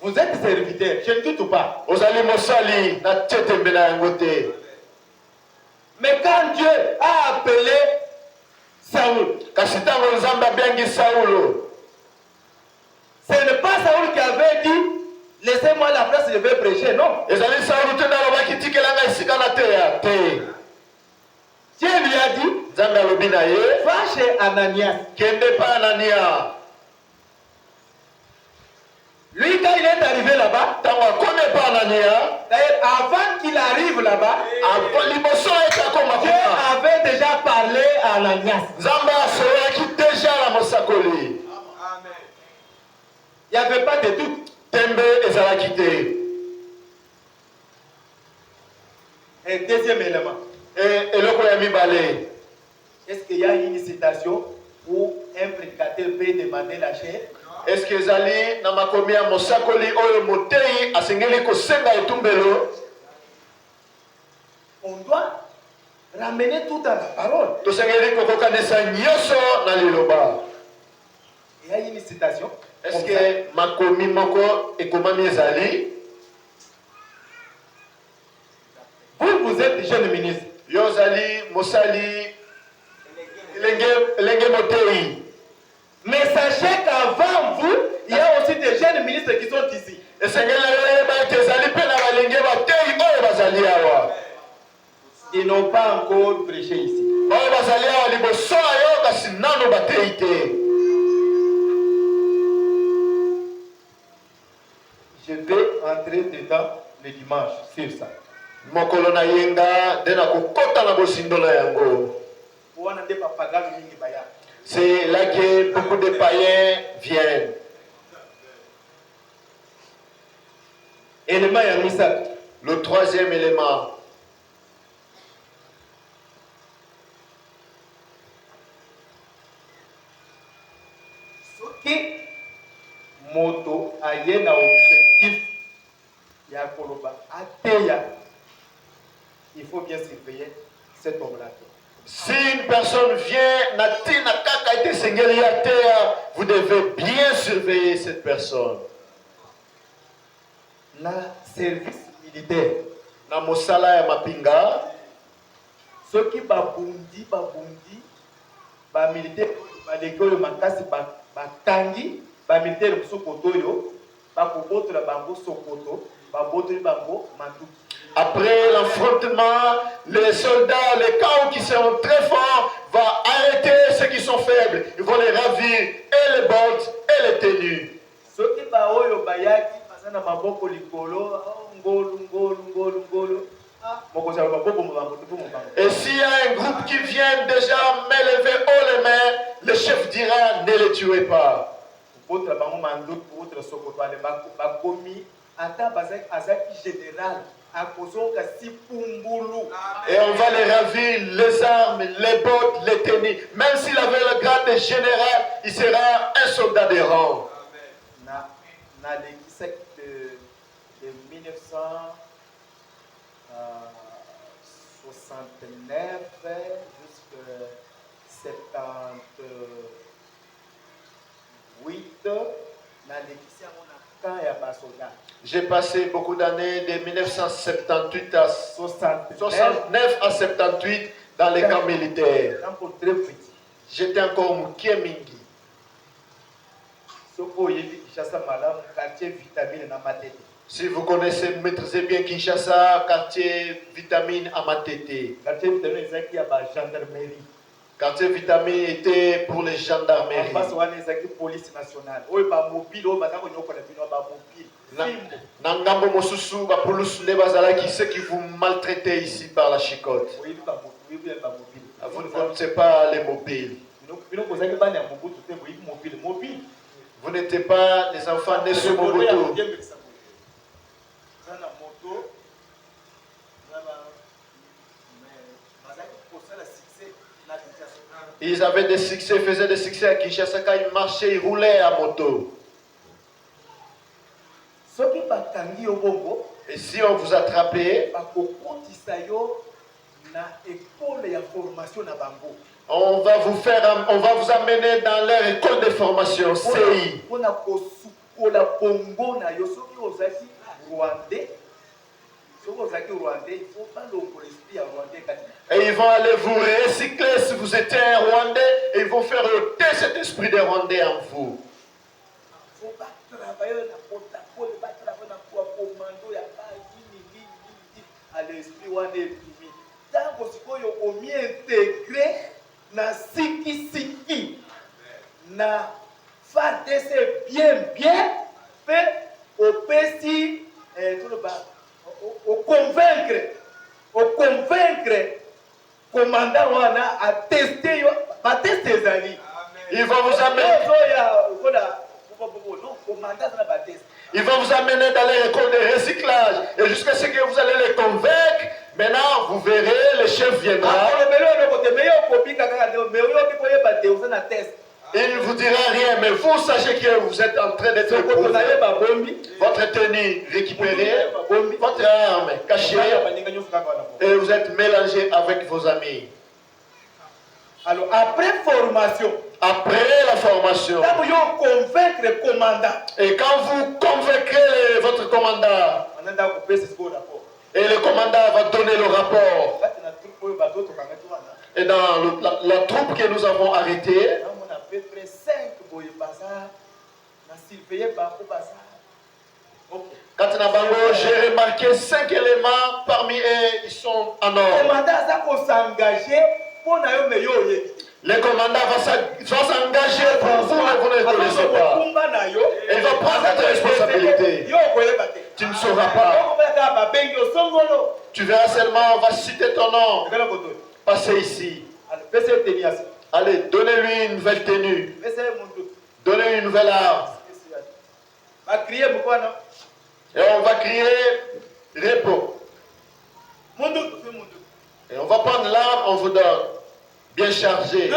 Vous êtes serviteur, je ne doute pas. Mais quand Dieu a appelé Saoul, ce n'est pas Saoul qui avait dit laissez-moi la place, je vais prêcher. Non. Dieu lui a dit va chez Ananias. Lui, quand il est arrivé là-bas, d'ailleurs, avant qu'il arrive là-bas, Dieu avait déjà parlé à Ananias. Il n'y avait pas de doute. Et deuxième élément. Est-ce qu'il y a une citation où un prédicateur peut demander la chair? Est-ce que Zali na makomia mosakoli oyo motei asengeli kosenga etumbelo? On doit ramener tout dans la parole. Tosengeli kokokanisa nyoso na liloba. Il y a une citation. Est-ce que makomi moko ekomami ezali? Vous êtes jeune ministre. Yo Zali mosali lenge motei. Mais sachez qu'avant vous, il y a aussi des jeunes ministres qui sont ici. Ils n'ont pas encore prêché ici. Je vais entrer dedans le dimanche sur ça. C'est là que beaucoup de païens viennent. Élément Yamisa. Le troisième élément. Ce qui moto a un objectif, ya koloba ateya. Il faut bien surveiller cet homme-là. Si une personne vient, vous devez bien surveiller cette personne. Na service militaire. Na mosala ya mapinga. Soki babundi ba militaire ba lekolo makasi ba tangi ba militaire sokoto yo ba kobotola bango sokoto ba botoli bango matuki. Après l'affrontement, les soldats, les camps qui sont très forts, vont arrêter ceux qui sont faibles. Ils vont les ravir, et les bottes, et les tenues. Et s'il y a un groupe qui vient déjà m'élever haut les mains, le chef dira, ne les tuez pas. Et on va les ravir, les armes, les bottes, les tenues. Même s'il avait le grade de général, il sera un soldat de rang. De 1969 jusqu'à 78, j'ai passé beaucoup d'années de 1978 à 69 à 78 dans les camps militaires. J'étais encore Mukimingi. Si vous connaissez, maîtrisez bien Kinshasa, quartier vitamine à Matete. Quartier vitamine était pour les gendarmeries. Nangambo Mosusu, ceux qui vous maltraitaient ici par la chicotte. Vous ne connaissez pas les mobiles. Vous n'étiez pas des enfants nés sur Mobutu. Ils avaient des succès, faisaient des succès à Kinshasa quand ils marchaient, ils roulaient à moto. Et si on vous attrapait, on va vous amener dans leur école de formation, CI. Et ils vont aller vous recycler si vous étiez un Rwandais et ils vont faire ôter cet esprit de Rwandais en vous. Commandant wana a testé yo ba tester zali. Il va vous amener. Il va vous amener dans les écoles de recyclage et jusqu'à ce que vous allez les convaincre. Maintenant, vous verrez, le chef viendra. Il ne vous dira rien, mais vous sachez que vous êtes en train d'être éprouvé. Votre tenue récupérée, votre arme cachée, et vous êtes mélangé avec vos amis. Alors, après formation, après la formation, et quand vous convaincrez votre commandant, et le commandant va donner le rapport, et dans la troupe que nous avons arrêtée, quand j'ai remarqué 5 éléments, parmi eux, ils sont en ordre. Le commandant va s'engager pour vous, mais vous ne le connaissez pas. Il va prendre cette responsabilité. Tu ne sauras pas. Tu verras seulement, on va citer ton nom. Passez ici. Allez, donnez-lui une nouvelle tenue. Donnez-lui une nouvelle arme. Et on va crier repos. Et on va prendre l'arme, on vous donne. Bien chargé.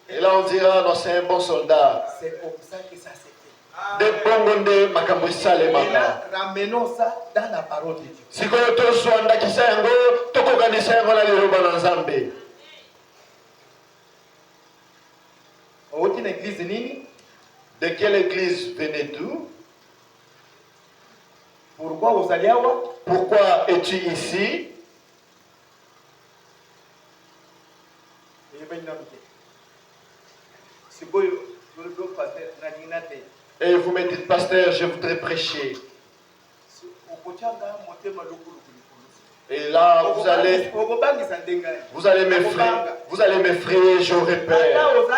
Et là on dira, non, c'est un bon soldat. C'est comme ça que ça s'est fait. Des bongonde makambo. Ramenons ça dans la parole de Dieu. Si vous avez Aucune église nini? De quelle église venez-vous? Pourquoi vous allez là? Pourquoi es-tu ici? Et vous me dites, pasteur, je voudrais prêcher. Et là, vous allez m'effrayer, j'aurais peur.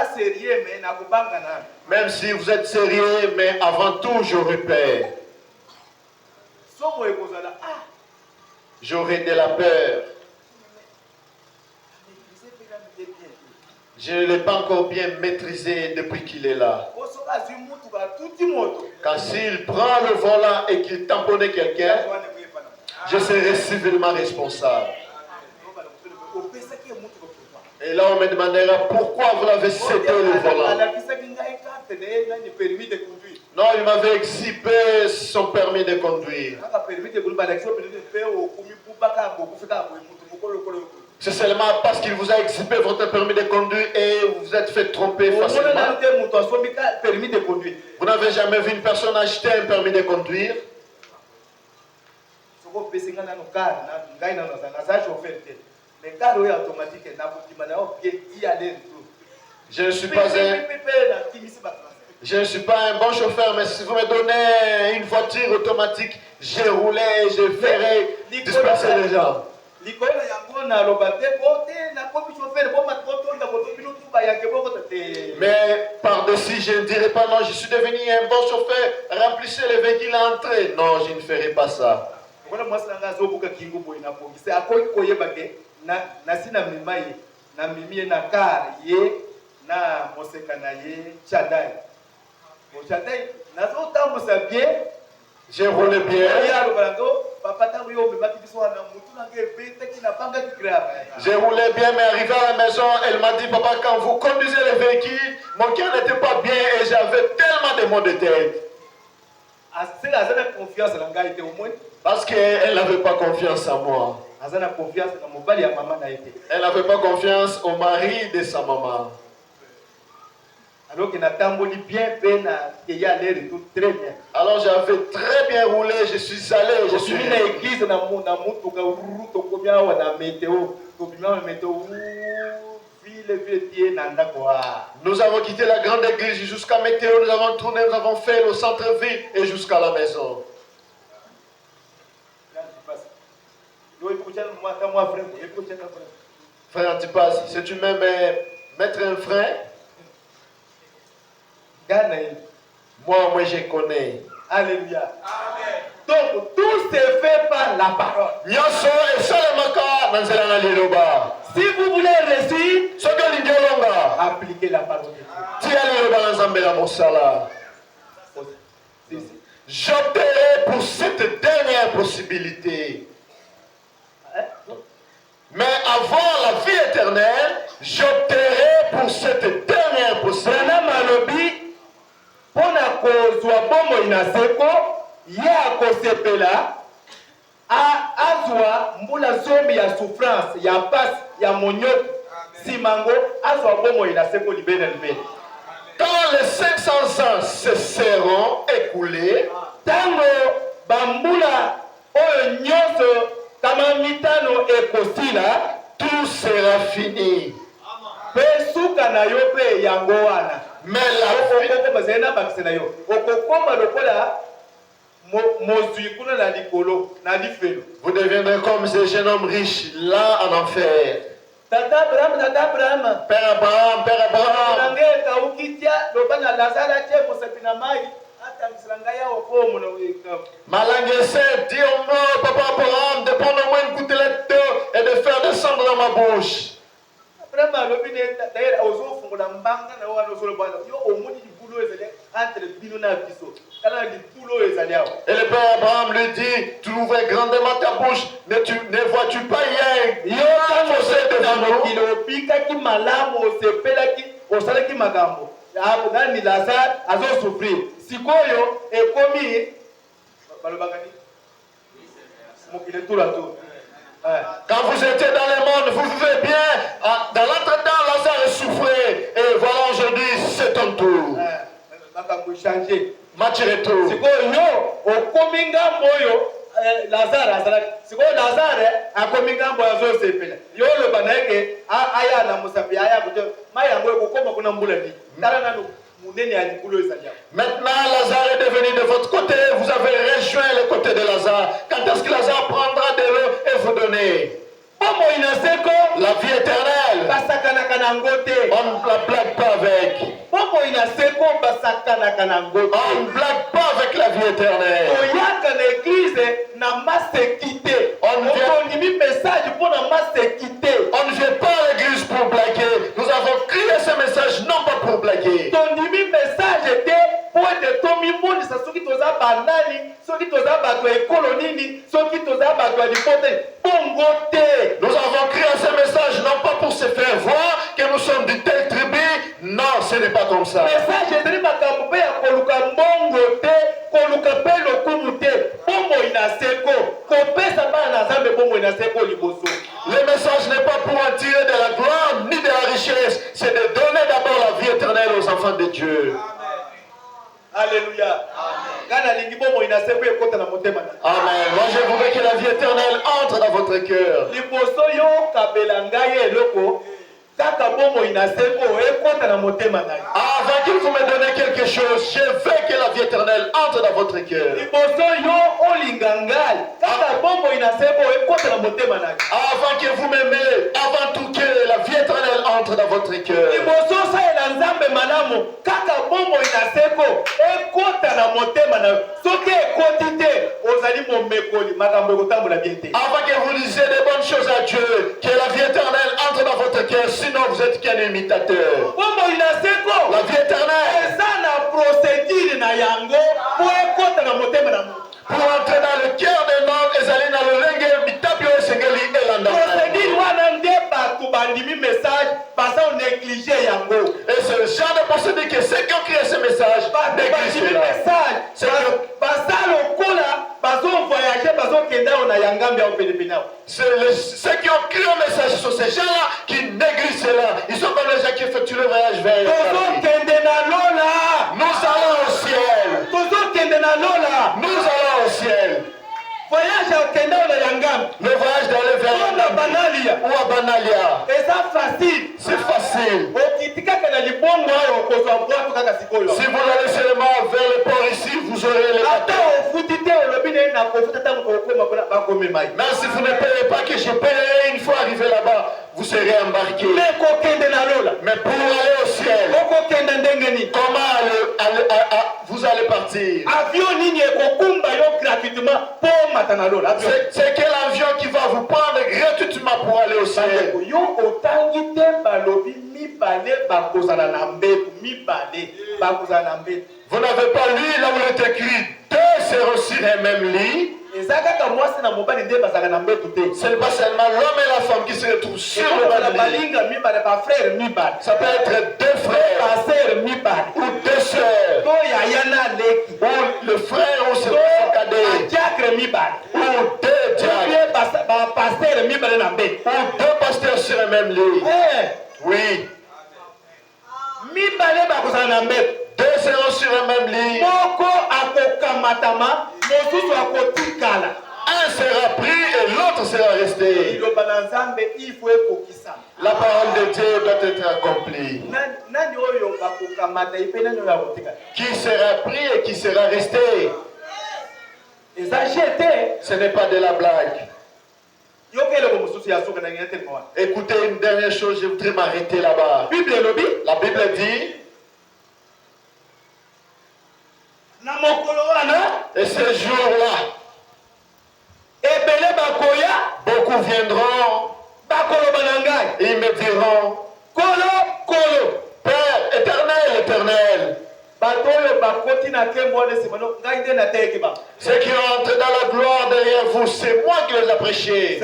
Même si vous êtes sérieux, mais avant tout, j'aurais peur. J'aurais de la peur. Je ne l'ai pas encore bien maîtrisé depuis qu'il est là. Quand s'il prend le volant et qu'il tamponne quelqu'un, je serai civilement responsable. Et là, on me demandera pourquoi vous l'avez cédé le volant. Non, il m'avait exhibé son permis de conduire. C'est seulement parce qu'il vous a exhibé votre permis de conduire et vous vous êtes fait tromper facilement. Vous n'avez jamais vu une personne acheter un permis de conduire? Je ne suis pas un bon chauffeur, mais si vous me donnez une voiture automatique, j'ai roulé et je ferai disperser les gens. Mais par-dessus, je ne dirai pas non, je suis devenu un bon chauffeur, remplissez les véhicules à entrer. Non, je ne ferai pas ça. J'ai roulé bien. J'ai roulé bien, mais arrivé à la maison, elle m'a dit, papa, quand vous conduisez les véhicules, mon cœur n'était pas bien et j'avais tellement de maux de tête. Parce qu'elle n'avait pas confiance en moi. Elle n'avait pas confiance au mari de sa maman. Alors j'avais très bien roulé, je suis allé, je suis venu à l'église. Nous avons quitté la grande église jusqu'à Météo, nous avons tourné, nous avons fait le centre-ville et jusqu'à la maison. Frère Antipas, si tu m'aimes mettre un frein, moi je connais. Alléluia. Amen. Donc tout se fait par la parole. Si vous voulez réussir, appliquez la parole de Dieu. J'opterai pour cette dernière possibilité. Mais avant la vie éternelle, j'opterai pour cette dernière possibilité. Pona kozwa bomo inaseko ya kosepela azwa mbula zomi ya souffrance ya passe ya monyoto simango azwa bomo inaseko libene libene. Quand les 500 ans se seront écoulés, tango bambula oyo nyonso kama mitano ekosila, tout sera fini. Pesuka na yo pe yango wana. Mais vous deviendrez comme ce jeune homme riche là en enfer. Père Abraham. Malangese dit au mort, papa Abraham, de prendre au moins une gouttelette d'eau et de faire descendre dans ma bouche. Et le père Abraham lui dit, tu ouvres grandement ta bouche, ne vois-tu pas hier fossé devant nous? Quand vous étiez dans trouvez bien, dans l'entretemps, Lazare souffrait. Et voilà, aujourd'hui, c'est ton tour. Match retour. Lazare azalaki sikoyo Lazare akomi ngambo ya zosepela yo loba na yeke aya na mosapi aya kuto mai yango ekokoma kuna mbula ni tala nanu munene ya likulu ezali. Maintenant Lazare est devenu de votre côté, vous avez rejoint le côté de Lazare. Quand est-ce que Lazare prendra de l'eau et vous donner la vie éternelle? On ne la blague pas avec. On ne blague pas avec la vie éternelle. On ne vient pas à l'église pour blaguer. Nous avons crié ce message non pas pour blaguer. Nous avons créé ce message non pas pour se faire voir que nous sommes de telle tribu. Non, ce n'est pas comme ça. Le message n'est pas pour en tirer de la gloire ni de la richesse. C'est de donner d'abord la vie éternelle aux enfants de Dieu. Alléluia. Amen. Moi je voudrais que la vie éternelle entre dans votre cœur. Avant que vous me donnez quelque chose, je veux que la vie éternelle entre dans votre cœur. Avant que vous m'aimez, avant tout que la vie éternelle entre dans votre cœur. Avant que vous disiez des bonnes choses à Dieu, que la vie éternelle entre dans votre cœur, sinon vous êtes qu'un imitateur. La vie éternelle, pour entrer dans le cœur d'un homme, et aller dans le lingue, bitabio et sengeli et l'anda. Et c'est le genre de procédé que ceux qui ont créé ce message négligent ceux qui ont créé un message sur ces gens-là qui négligent cela. Ils sont comme les gens qui effectuent le voyage vers le Nous allons au ciel. Nous allons au ciel. Le voyage d'aller vers ou à Banalia. C'est facile. Si vous allez seulement vers le port ici, vous aurez les bateaux. Mais si vous ne payez pas, que je paierai une fois arrivé là-bas, vous serez embarqué. Mais pour aller au ciel, comment vous allez partir? C'est quel avion qui va vous prendre gratuitement pour aller au ciel? Vous n'avez pas lu là où il est écrit deux seront sur un même lit. Ce n'est pas seulement l'homme et la femme qui se retrouvent sur le même lit. Ça peut être deux frères ou deux sœurs. Ou le frère ou son cadet. Ou deux diacres. Ou deux pasteurs sur un même lit. Oui. Deux seront sur un même lit. Un sera pris et l'autre sera resté. La parole de Dieu doit être accomplie. Qui sera pris et qui sera resté? Ce n'est pas de la blague. Écoutez une dernière chose, je voudrais m'arrêter là-bas. La Bible dit, et ce jour-là, beaucoup viendront, ils me diront, Père éternel, éternel. Ceux qui entrent dans la gloire derrière vous, c'est moi qui les ai prêchés.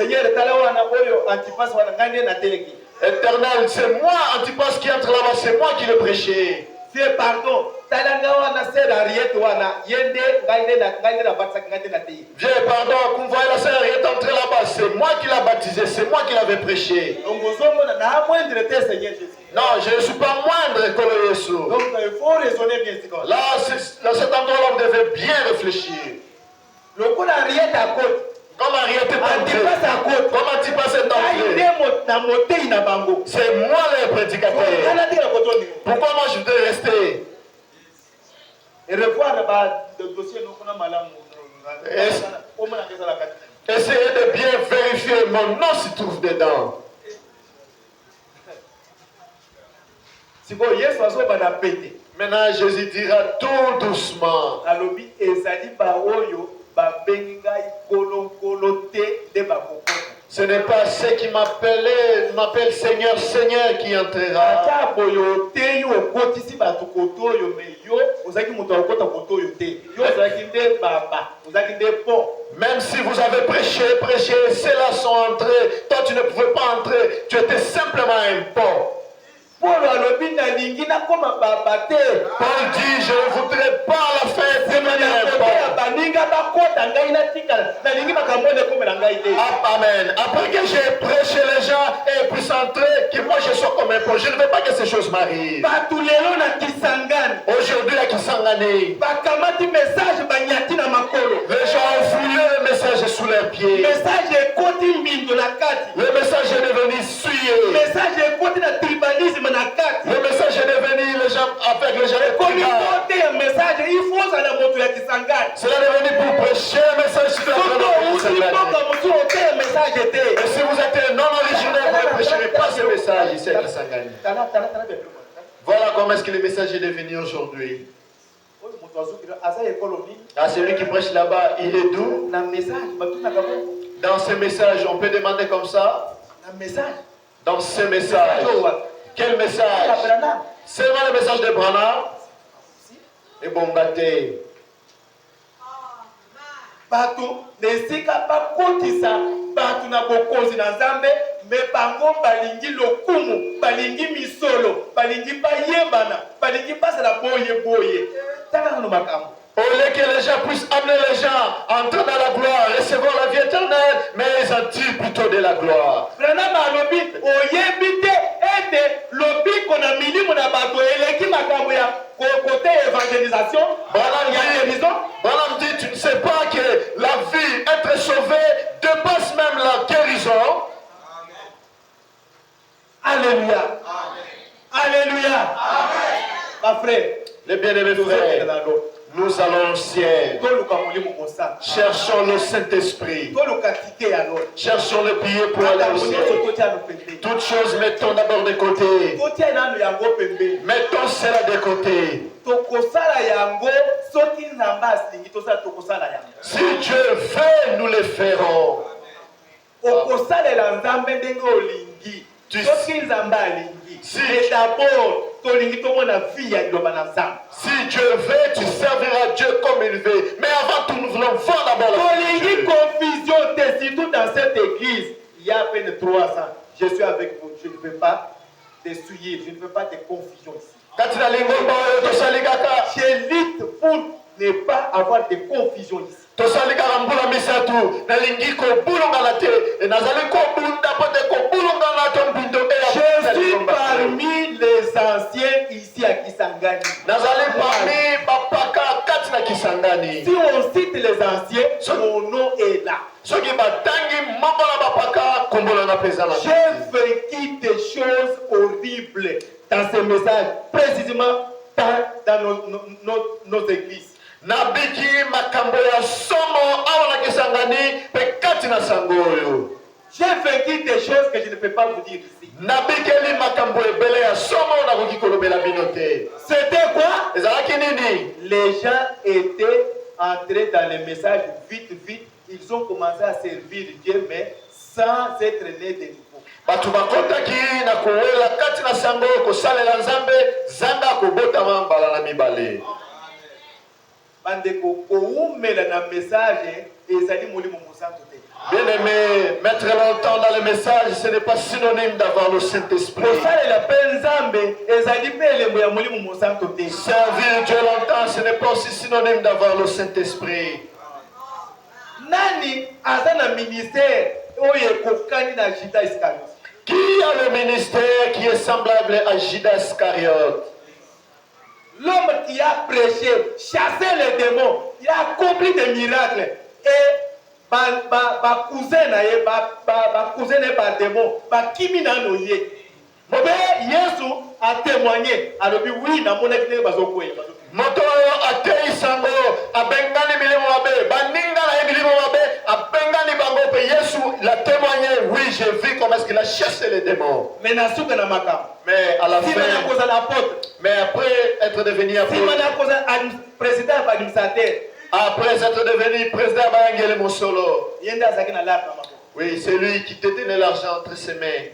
Éternel, c'est moi, Antipas qui entre là-bas, c'est moi qui le prêchais. fais pardon. Talanga wana sœur Ariette wana yende ngaide na batsa ngaide na tei. Viens, pardon, qu'on voit la sœur est entrée là-bas, c'est moi qui l'ai baptisé, c'est moi qui l'avais prêché. Donc ozombo na moindre te Seigneur Jésus. Non, je ne suis pas moindre que le Jésus. Donc il faut raisonner bien c'est là, dans cet endroit-là, on devait bien réfléchir. Le coup d'Ariette à côté. Comme Ariette est entré. Comment tu passes d'entrée? C'est moi le prédicateur. Pourquoi moi je dois rester? Et revoir le dossier. Essayez de bien vérifier mon nom se trouve dedans. Maintenant Jésus dira tout doucement. Ce n'est pas ceux qui m'appellent Seigneur, Seigneur qui entrera. Même si vous avez prêché, ceux-là sont entrés. Toi, tu ne pouvais pas entrer. Tu étais simplement un pont. Paul dit, je ne voudrais pas la fête de manière Amen. Après que j'ai prêché les gens et puissent entrer, que moi je sois comme un pont. Je ne veux pas que ces choses m'arrivent. Aujourd'hui à Kisangani, les gens ont foulé le message sous leurs pieds. Le message est devenu souillé. Le message est devenu les gens avec les gens. Cela est devenu pour prêcher le message sur la et si vous êtes non original, vous ne prêcherez pas ce message ici à Kisangani. Voilà comment est-ce que le message est devenu aujourd'hui. Celui qui prêche là-bas, il est doux. Dans ce message, on peut demander comme ça. Dans ce message. Quel message? Seulement le message de Branham. Et bon gâté. Bato nesika pa kotisa bato na bokonzi na Nzambe me bango balingi lokumu balingi misolo balingi pa yebana balingi pasa la boye tanga no makambo. Au lieu que les gens puissent amener les gens entrer dans la gloire, recevoir la vie éternelle, mais ils en tirent plutôt de la gloire. Côté évangélisation, Balaam dit, tu ne sais pas que la vie, être sauvé, dépasse même la guérison. Alléluia. Alléluia. Ma frère, les bien-aimés frères, nous allons au ciel. Cherchons le Saint-Esprit. Cherchons le billet pour aller au ciel. Toutes choses, mettons d'abord de côté. Mettons cela de côté. Si Dieu veut, nous le ferons. Si Dieu veut, tu serviras Dieu comme il veut. Mais avant tout, nous voulons voir d'abord la confusion. Surtout dans cette église, il y a à peine 3 ans. Je suis avec vous. Je ne veux pas te souiller. Je ne veux pas de confusion ici. Je lutte pour ne pas avoir de confusion ici. Je suis parmi les anciens ici à Kisangani. Si on cite les anciens, mon nom est là. J'ai vécu des choses horribles dans ce message, précisément dans nos églises. J'ai vécu des choses que je ne peux pas vous dire ici. C'était quoi? Les gens étaient entrés dans les messages vite. Ils ont commencé à servir Dieu, mais sans être nés de nouveau. Bandeko koumela na message ezali molimo mosantu te. Bien-aimé, mettre longtemps dans le message, ce n'est pas synonyme d'avoir le Saint-Esprit. Servir Dieu longtemps, ce n'est pas aussi synonyme d'avoir le Saint-Esprit. Nani azana ministère oye kokani na Judas Iscariote. Qui a le ministère qui est semblable à Judas Iscariote? L'homme qui a prêché, chassé les démons, il a accompli des miracles. Et ba cousin na ye, ba cousin na ba démon, ba kimi na noye. Mobe Yesu a témoigné. Alors oui, na mona kine bazokwe. Moto atei sango abengani milimo wabe baninga na milimo wabe abengani bango pe Yesu l'a témoigné. Oui, j'ai vu comment est-ce qu'il a chassé les démons. Mais na suka na makam. Mais à la fin, mais après être devenu président administrateur, après être devenu président Bayangele Mosolo, oui, c'est lui qui te donnait l'argent entre ses mains.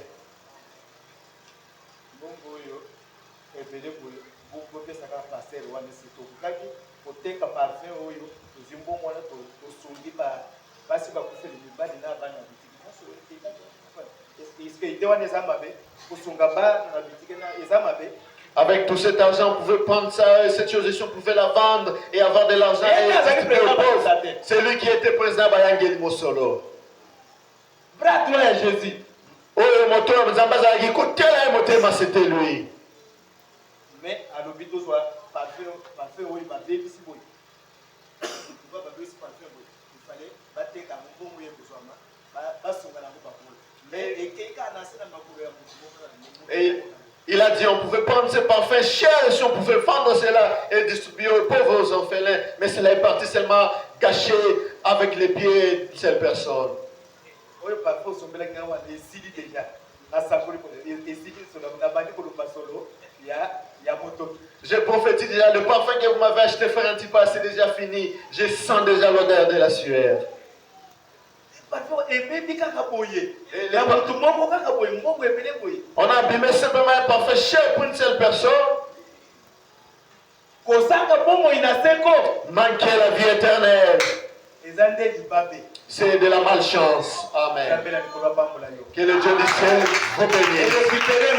Avec tout cet argent, on pouvait prendre ça, cette chose, on pouvait la vendre et avoir de l'argent. C'est lui qui était président Bayangeli Mosolo. Jésus. C'était lui. Mais à l'hôpital, et il a dit on pouvait prendre ce parfum cher si on pouvait vendre cela et distribuer aux pauvres, aux orphelins, mais cela est parti seulement gâché avec les pieds de cette personne. Je prophétise déjà, le parfum que vous m'avez acheté faire un petit peu, c'est déjà fini. Je sens déjà l'odeur de la sueur. On a abîmé simplement un parfum cher pour une seule personne. Manquer la vie éternelle, c'est de la malchance. Amen. Que le Dieu du ciel vous bénisse. Récupérez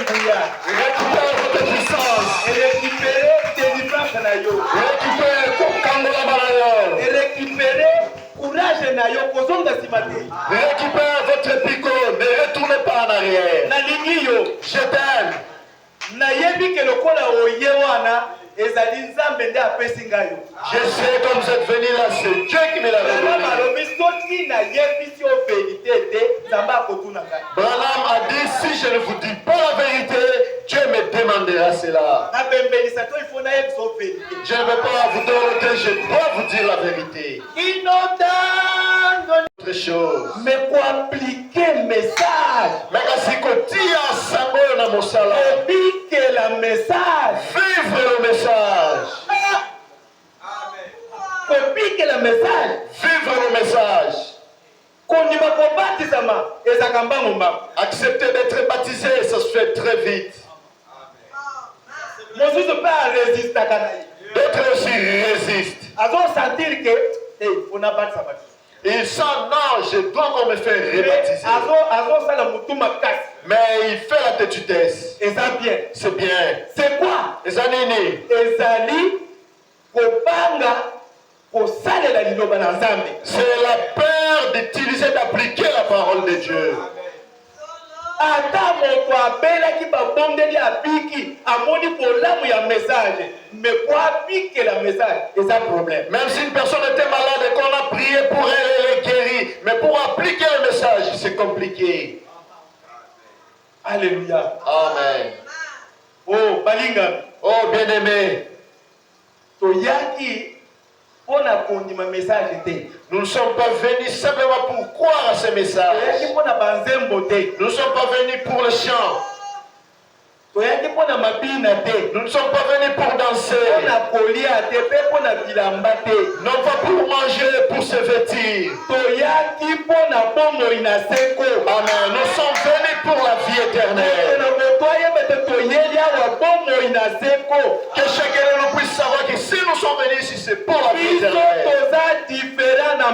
votre puissance. Récupérez courage na yo kozonga simate. Récupérez votre picot, ne retournez pas en arrière. Na lingi yo, je t'aime. Na yebi ke lokola oye wana ezali nzambe nde apesi ngai yo. Je sais comme vous êtes venu là, c'est Dieu qui me l'a révélé. Branham a dit si je ne vous dis pas la vérité, Dieu me demandera cela. Je ne vais pas vous donner, je dois vous dire la vérité. Autre chose. Mais pour appliquer le message. Mais si kotia sango na mosala. Appliquer le message. Vivre le message. Appliquer le message. Vivre le message. Accepter d'être baptisé, ça se fait très vite. D'autres aussi résistent. Ils sentent, non, je dois qu'on me faire rebaptiser. Mais il fait la têtudesse. C'est bien. C'est quoi? Les années. C'est la peur d'utiliser, d'appliquer la parole de Dieu. Même si une personne était malade et qu'on a prié pour elle, elle est guérie. Mais pour appliquer le message, c'est compliqué. Alléluia. Amen. Oh, balinga. Oh, bien-aimé. Nous ne sommes pas venus simplement pour croire à ce message. Nous ne sommes pas venus pour le chant. Nous ne sommes pas venus pour danser. Non pas pour manger, pour se vêtir. Amen. Nous sommes venus pour la vie éternelle. Que chacun de nous puisse savoir que si nous sommes venus ici, c'est pour la vie éternelle.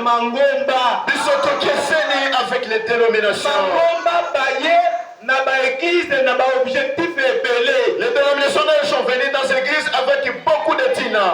mangomba. Biso tokeseni avec les dénominations. Mangomba baye na ba église na ba objectif ebele. Les dénominationnaires sont venus dans l'église avec beaucoup de tina.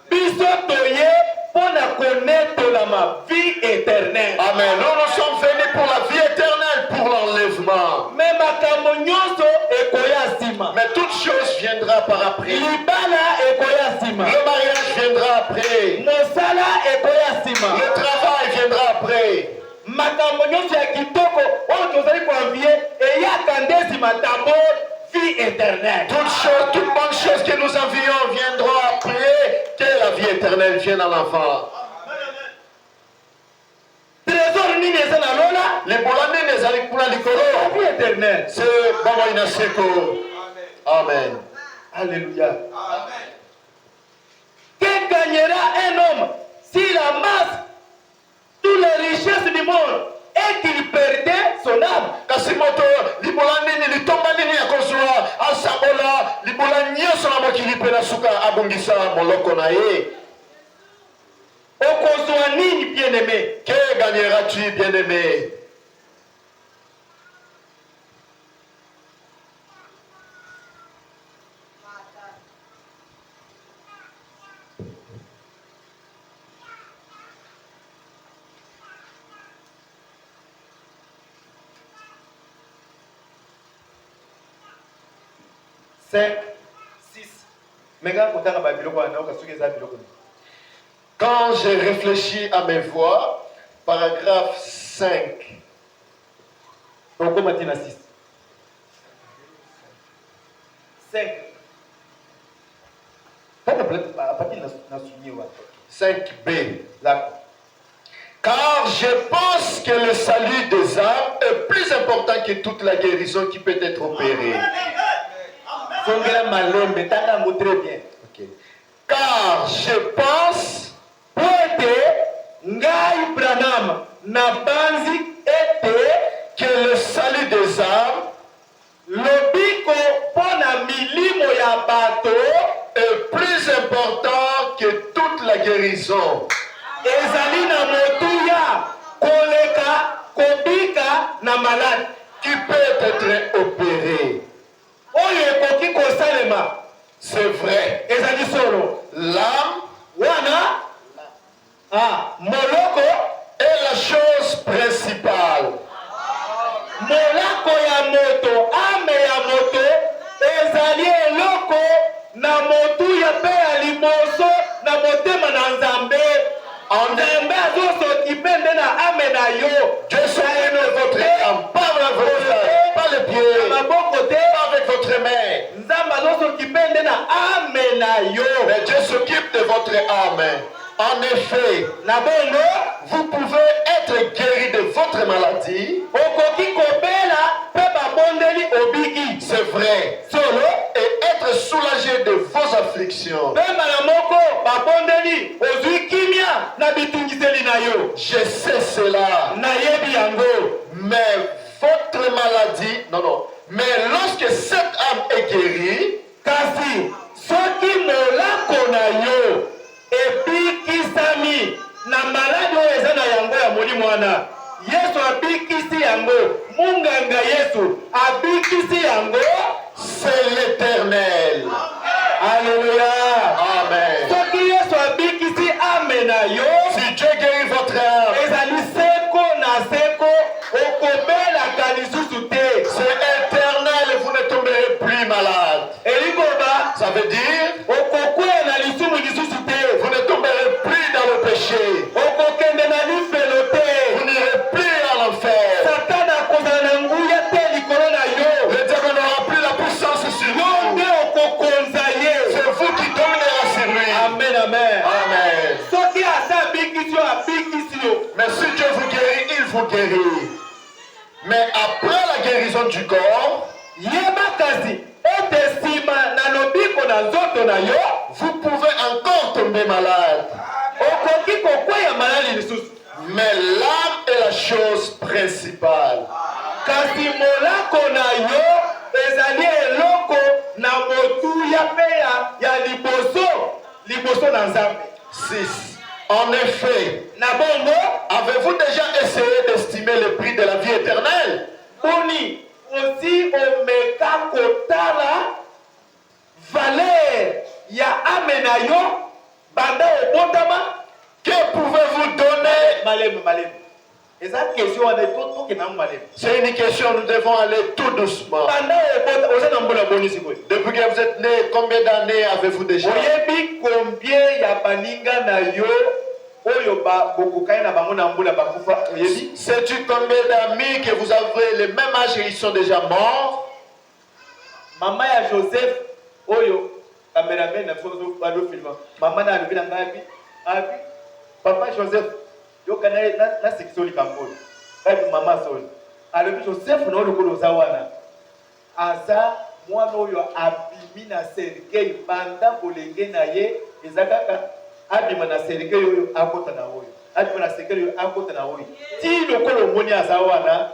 Biso toye pour connaître la vie éternelle. Amen. Nous sommes venus pour la vie éternelle, pour l'enlèvement. Mais makambo nyonso ekoya sima. Mais toute chose viendra par après. Libala ekoya sima. Le mariage viendra après. Mosala ekoya sima. Le travail viendra après. Makambo nyonso ya kitoko oyo tozali koanvie eyaka nde sima d'abord vie éternelle. Toute bonne chose que nous envions viendront après que la vie éternelle vienne à l'enfant. Trésor nini eza na lola? Les boulane ezali kuna likolo. La vie éternelle. C'est Baba Inaseko. Amen. Alléluia. Amen. Que gagnera un homme s'il amasse toutes les richesses du monde et qu'il perdait son âme? Kasi moto libola nini litomba nini ya kozwa asabola libola nyonso na mokili mpe na suka abongisa moloko na ye. Okozwa nini bien-aimé? Que gagneras-tu bien-aimé? Quand j'ai réfléchi à mes voix, paragraphe 5. Donc, comment tu 6? 5. 5b. Car je pense que le salut des âmes est plus important que toute la guérison qui peut être opérée. Okay. Car je pense que le salut des âmes est plus important que toute la guérison. Qui peut être opéré. C'est vrai. L'âme est la chose principale. Molako ya moto, ame ya moto, ezali eloko na motu ya pe ya liboso na motema na nzambe. Nzambe azoso kipende na ame na yo. Dieu s'occupe de votre âme, pas le pied, pas avec votre main. Nzambe azoso kipende na ame na yo. Mais Dieu s'occupe de votre âme. En effet, na bongo, vous pouvez être guéri de votre maladie. C'est vrai. Et être soulagé de vos afflictions. Je sais cela. Mais votre maladie, mais lorsque cette âme est guérie, na maladi oyo eza na yango ya molimo wana Yesu abikisi yango munganga Yesu abikisi yango c'est l'Éternel. Alléluia. Amen. Soki Yesu abikisi amena yo si Dieu guérit votre âme ezali seko na seko okobelaka lisusu te. C'est éternel et vous ne tomberez plus malade. Eligoba ça veut dire okokwea na lisumu lisusu te. Vous ne tomberez plus dans le péché. Okokende na lifelo te. Vous n'irez plus à l'enfer. Satana akozala na nguya te likolo na yo. Le diable n'aura plus la puissance sur vous. Nde okokonza ye. C'est vous qui dominerez sur lui. Amen, amen. Amen. Soki asa abikisi yo abikisi yo. Mais si Dieu vous guérit, il vous guérit. Mais après la guérison du corps, yebakazi ete sima na lobiko na nzoto na yo, vous pouvez encore tomber malade. Okoki kokweya malali lisusu. Mais l'âme est la chose principale. Kasi molako na yo ezali eloko na motu ya pe ya liboso na Nzambe. 6. En effet, avez-vous déjà essayé d'estimer le prix de la vie éternelle? Boni aussi omeka kotala valeur ya amenayo banda obotama. Que pouvez-vous donner? Malem. Et ça question on est tout que na malem. C'est une question, nous devons aller tout doucement. Depuis que vous êtes né, combien d'années avez-vous déjà? Oyebi combien ya baninga na yo oyo ba bokokai na bango na mbula bakufa oyebi? Sais-tu combien d'amis que vous avez le même âge et ils sont déjà morts? Maman ya Joseph oyo cameraman na photo balo film. Maman na lobi na ngapi? Abi papa Joseph yo kana na section likambo. Abi maman sol. Alobi Joseph no lokolo zawana. Aza mwana oyo abimi na Sergei banda bolenge na ye ezakaka abima na Sergei oyo akota na oyo. Abima na Sergei oyo akota na oyo. Ti lokolo moni azawana.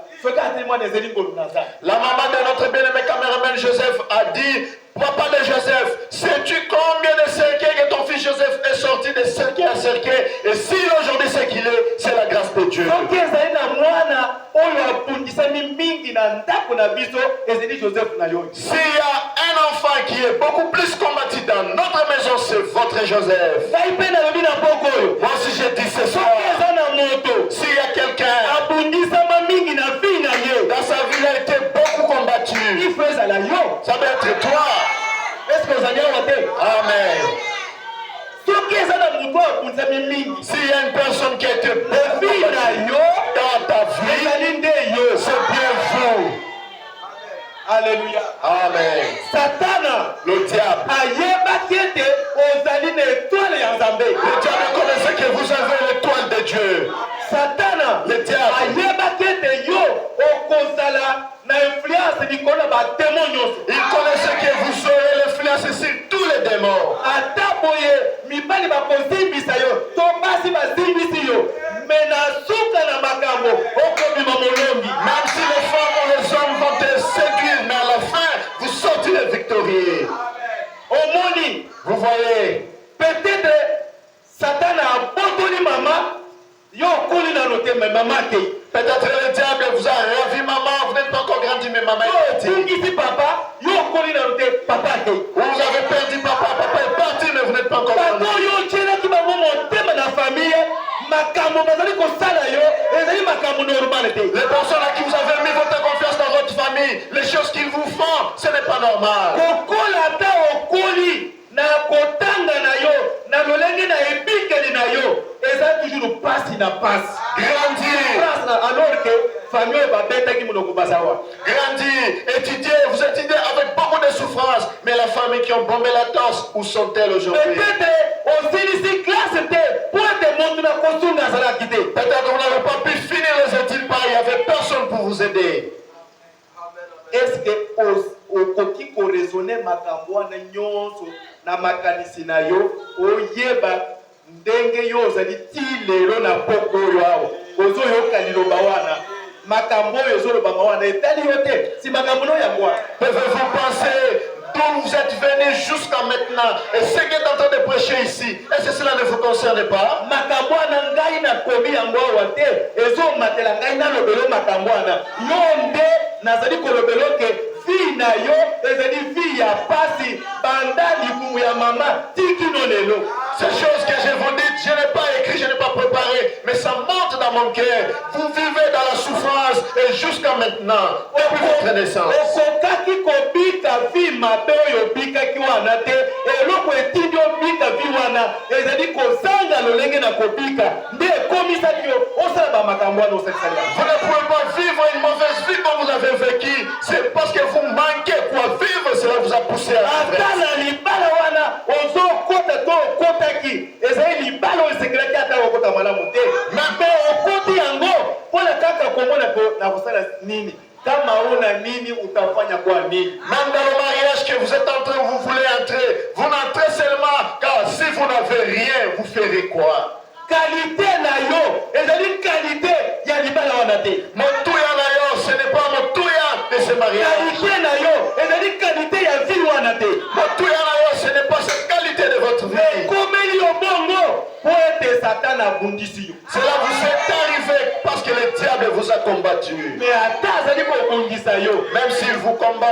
La maman de notre bien-aimé caméraman Joseph a dit, papa de Joseph, sais-tu combien de cercueils que ton fils Joseph est sorti de cercueil à cercueil? Et s'il aujourd'hui c'est qu'il est, c'est la grâce de Dieu. S'il y a un enfant qui est beaucoup plus combattu dans notre maison, c'est votre Joseph. Moi si je dis ce soir, s'il y a quelqu'un dans sa vie, il a été beaucoup combattu, ça peut être toi. Est-ce que vous allez Amen. S'il y a une personne qui a été beaucoup combattue dans ta vie, c'est bien vous. Alléluia. Amen. Satana, le diable. Le diable connaissait que vous avez l'étoile de Dieu. Satana, le diable. Il connaissait que vous aurez l'influence sur tous les démons. Même si les femmes ou les hommes vont te séduire, mais à la fin, vous sortirez victorieux. Vous voyez, peut-être Satan a abandonné maman. Peut-être le diable vous a ravi maman, vous n'êtes pas encore grandi, mais maman est partie. Vous avez perdu papa, papa est parti, mais vous n'êtes pas encore grandi. Les personnes à qui vous avez mis votre confiance dans votre famille, les choses qu'ils vous font, ce n'est pas normal. Na kotanga na yo na lolenge na ebikeli na yo eza toujours passe na passe grandir alors que famille va bêta qui monoko basawa grandir étudier vous étudiez avec beaucoup de souffrance mais la famille qui ont bombé la torse où sont-elles aujourd'hui? Peut-être aussi ici classe pour te montrer la costume dans la quitté peut-être vous n'avez pas pu finir les études par il n'y avait personne pour vous aider. Est-ce que okoki ko raisonner makambo na nyonso na makanisi na yo oyeba ndenge yo ozali ti lelo na poko yo awo ozoyoka liloba wana makambo yo ezoloba wana etali yo te si makambo no yango wana. Pouvez-vous penser d'où vous êtes venus jusqu'à maintenant et ce qui est en train de prêcher ici, est-ce que cela ne vous concerne pas? Makambo na ngai na komi yango awa te ezomatela ngai na lobelo makambo wana yo nde nazali kolobelo ke vie na yo ezali vie ya pasi banda likumu ya mama tikino lelo. Ces choses que je vous dis, je n'ai pas écrit, je n'ai pas préparé, mais ça monte dans mon cœur. Vous vivez dans la souffrance et jusqu'à maintenant, depuis votre naissance. Okokaki kobika vie mabe oyo bikaki wana te eloko etindi obika vie wana ezali kozanga lolenge na kobika nde ekomisaki yo osala bamakambo wana osalisali. Vous ne pouvez pas vivre une mauvaise vie comme vous avez vécu. C'est parce que vous manquez quoi vivre, cela vous a poussé à la atana libala wana ozokota to okotaki ezali libala osekelaki ata okota malamu te mpe okoti yango mpona kaka komona na kosala nini kama una nini utafanya kwa nini. Même dans le mariage que vous êtes en train, vous voulez entrer, vous n'entrez seulement car si vous n'avez rien, vous ferez quoi? Qualité na yo ezali qualité ya libala wana te. Motuya na yo ce n'est pas motuya de ce mariage. Qualité na yo ezali qualité ya vie wana te. Motuya na yo ce n'est pas cette qualité de votre vie. Komeli yo bongo po ete Satan Cela vous est arrivé parce que le diable vous a combattu. Même s'il vous combat,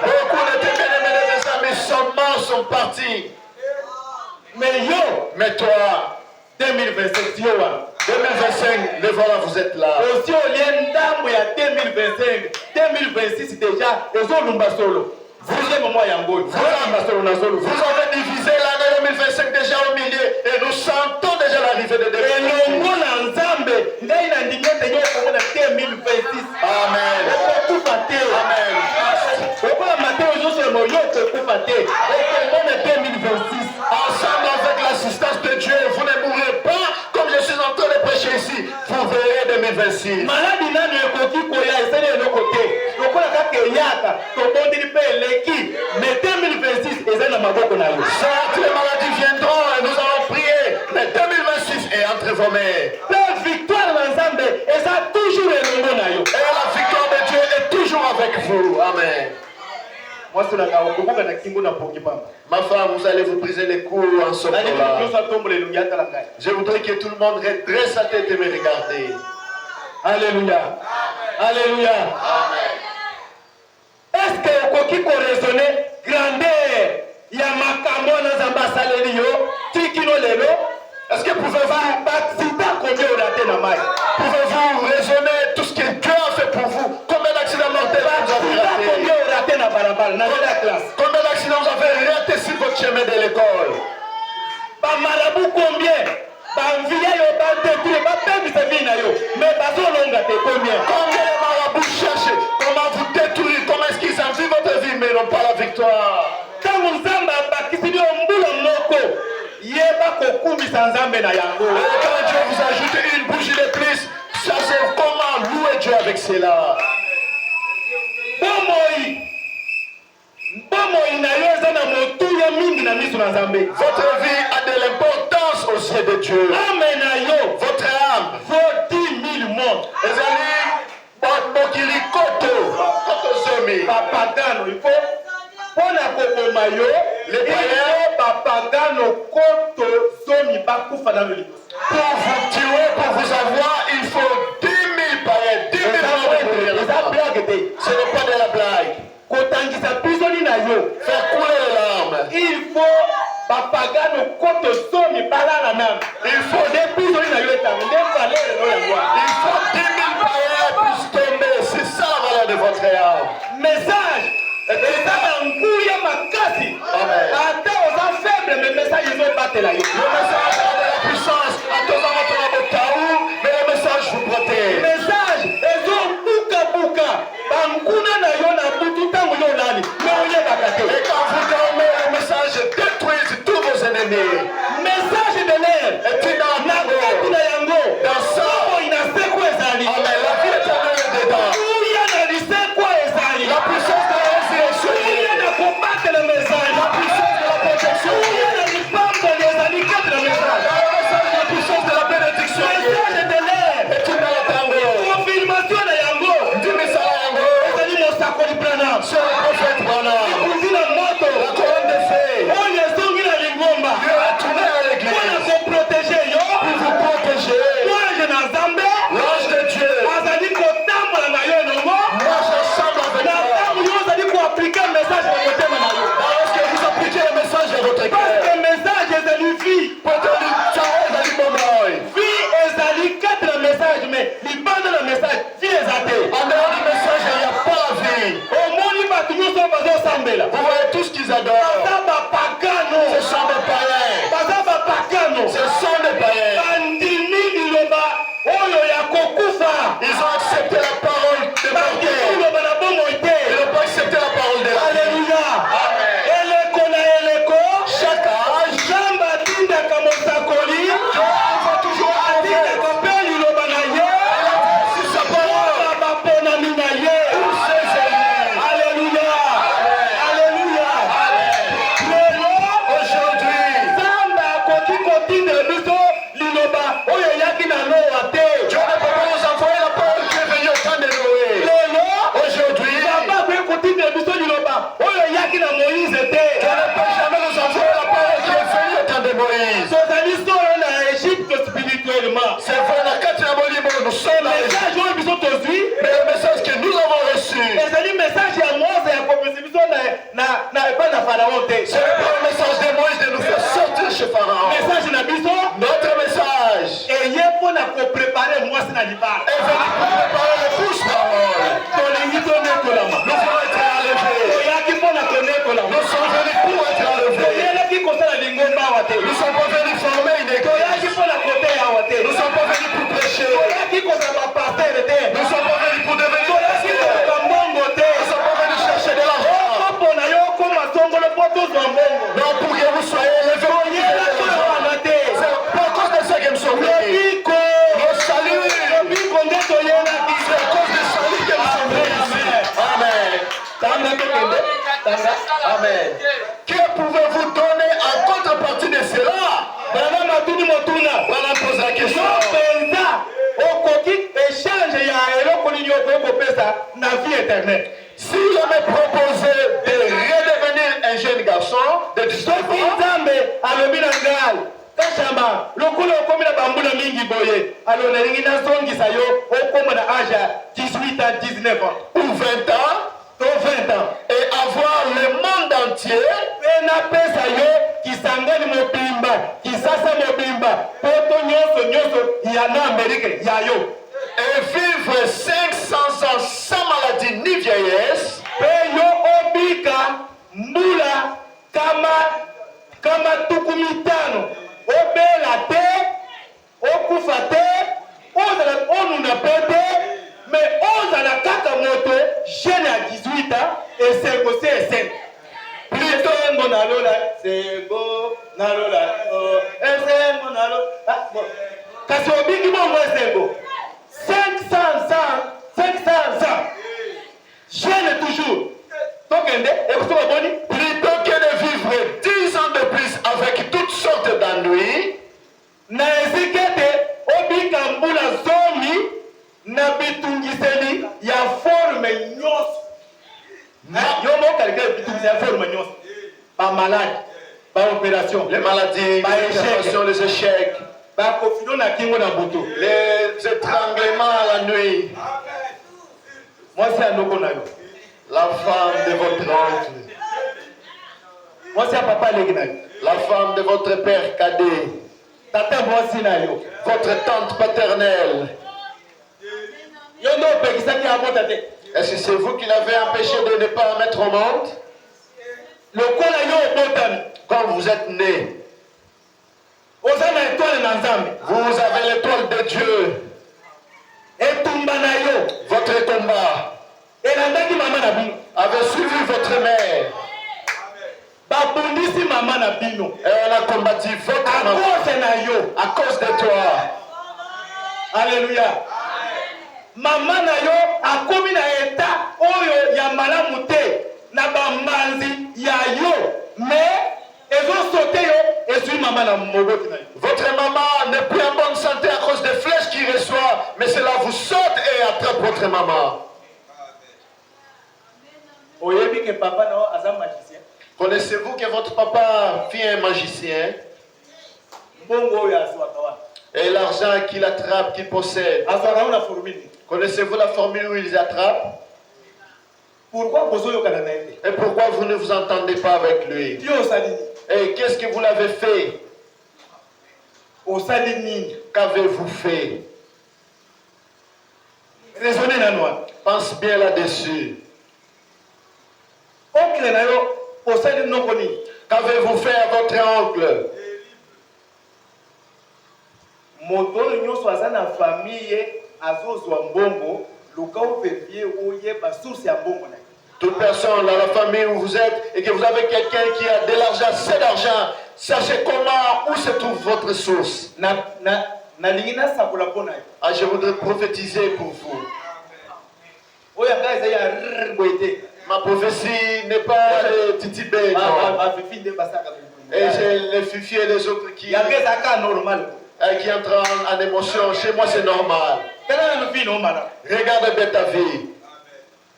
beaucoup de tes bien-aimés des amis sont morts, sont partis. Mais toi, 2025, le voilà, vous êtes là. Aussi au lien d'âme, il y a 2025, 2026 déjà, les autres solo. Vous avez divisé l'année 2025 déjà au milieu et nous sentons déjà l'arrivée de 2026. Amen. Ensemble avec l'assistance de Dieu, vous ne mourrez pas comme je suis en train de prêcher ici. Vous verrez 2026. Certes, les maladies viendront et nous allons prier, mais 2026 est entre vos mains. La victoire de Dieu est toujours avec vous. Amen. Ma femme, vous allez vous briser les coups en ce moment-là. Je voudrais que tout le monde redresse sa tête et me regarde. Alléluia. Alléluia. Amen. Est-ce que vous pouvez raisonner grandeur? Il y a makambo dans ambassade Lio, tikino lelo. Est-ce que pouvez-vous raisonner tout ce que Dieu a fait pour vous? Combien d'accidents mortels vous avez raté? Combien d'accidents vous avez raté sur votre chemin de l'école? Combien? Combien les marabouts cherchent comment vous détruire? Comment est-ce qu'ils envient votre vie mais n'ont pas la victoire? Quand vous quand Dieu vous ajoute une bougie de plus, sachez comment louer Dieu avec cela. Votre vie a de l'importance aux yeux de Dieu. Votre âme vaut 10 000 morts. Papagano, il faut pour la Kokomayo, les papagano koto zomi bakufa dans le lit. Pour vous tuer, pour vous avoir, il faut 10 000 païens, 10 000 ce n'est pas de la blague. Faire couler les larmes. Il faut papagano koto zomi balala nam. Il faut des prisonniers na yota, il faut 10 000 païens pour tomber. C'est ça la valeur de votre âme. Message. Amen. Le message a de la puissance. À tous votre mais le message vous protège. Message. Et quand vous dormez, le message détruit tous vos ennemis. Message de l'air. Et tu n'as pas dans ça. Amen. La vie éternelle est dedans. La puissance de la résurrection. Le message. La puissance de la protection. Le message. La puissance de la bénédiction. Message de l'air. Et tu n'as pas confirmation de Yango. Dis-moi ça Yango. C'est le prophète Branham. La colonne de feu. Dieu est tourné à l'église. Pour vous protéger. L'ange de Dieu. Marche ensemble avec toi. Lorsque vous appliquez le message à votre cœur. En dehors du message, il n'y a pas la vie. Vous voyez tout ce qu'ils adorent. Ce sont des païens. Ce sont des païens. Ils ont accepté la parole de mortel. Ils n'ont pas accepté la parole de la vie. Alléluia. Chaque âge, Dieu va toujours arriver. Si sa parole, Alléluia. Alléluia. aujourd'hui, Dieu ne peut pas nous envoyer la parole Nous sommes dans les mais le message que nous avons reçu. Ce n'est pas le message de Moïse de nous faire sortir chez Pharaon. Notre message est venu pour préparer les couches-paroles. Nous voulons être enlevés. Nous sommes venus pour être enlevés. Nous sommes pas venus former une église. Nous sommes pas venus pour prêcher. Nous sommes pas venus pour devenir pasteurs. Nous sommes pas venus chercher de l'argent. Non, pour que vous soyez élevés. C'est pas à cause de ça que nous sommes venus. Le salut. C'est à cause du salut que nous sommes venus. Amen. Amen. Que pouvez-vous donner en contrepartie de cela? Voilà, pose la question. Si je me proposais de redevenir un jeune garçon de 19 ans, ou 20 ans, et avoir le monde entier, et vivre 500 ans sans maladie ni vieillesse, mais on a la carte à moto, jeune à 18 ans, et c'est aussi 5. Plutôt un bon alola, c'est go, nalola, et c'est un bon alola. Parce que au minimum, moi, c'est go. 500 ans, jeune toujours. plutôt que de vivre 10 ans de plus avec toutes sortes d'ennuis, na ezikete obika mbula zomi na bitungiseli ya forme nyonso yo mo calcule bitungiseli ya forme nyonso ba malade ba opération les maladies, les opérations, les échecs, ba kofido na kingo na butu les étranglements à la nuit. Moi c'est andoko na yo La femme de votre oncle, moi c'est papa legi na yo la femme de votre père cadet, tata moi si na yo votre tante paternelle. yo ndo pekisaki abota te. Est-ce que c'est vous qui l'avez empêché de ne pas mettre au monde? Lokola yo obotami Quand vous êtes né, oza na étoile na nzambe vous avez l'étoile de Dieu, etumba na yo votre combat elandaki mama na bino avait suivi votre mère. babundisi mama na bino Et on a combattu votre maman akose na yo à cause de toi. Alléluia. Mama na yo akomi na eta oyo ya malamu te na bambanzi ya yo mais ezosote yo ezwi mama na moboti na yo. Votre maman n'est plus en bonne santé à cause des flèches qu'il reçoit, mais cela vous saute et attrape votre maman. Oyebi ke papa na yo aza magicien. Connaissez-vous que votre papa fit un magicien? Mbongo oyo azwaka wana Et l'argent qu'il attrape, qu'il possède. azwaka yo na formule. Connaissez-vous la formule où il les attrape? Pourquoi bozoyokana na ye te? Et pourquoi vous ne vous entendez pas avec lui? Yo osali nini? Et qu'est-ce que vous l'avez fait? Osali nini? Qu'avez-vous fait? Raisonnez na noa. Pense bien là-dessus. Oncle na yo osali noko nini? Qu'avez-vous fait à votre oncle? Moto oyo nyonso aza na famille azozwa mbongo luka ovevie oyeba source ya mbongo na ye. Toute personne dans la famille où vous êtes et que vous avez quelqu'un qui a de l'argent, c'est d'argent, sachez comment, où se trouve votre source. nalingi nasakola mpo na yo. Ah, je voudrais prophétiser pour vous. Oyo anga eza ya boye te. Ma prophétie n'est pas les titibés, non. bafifi nde basaka Et j'ai les fifiers et les autres qui yanga ezaka normal. entrent en émotion. Chez moi, c'est normal. tala na lofi nomala Regardez bien ta vie.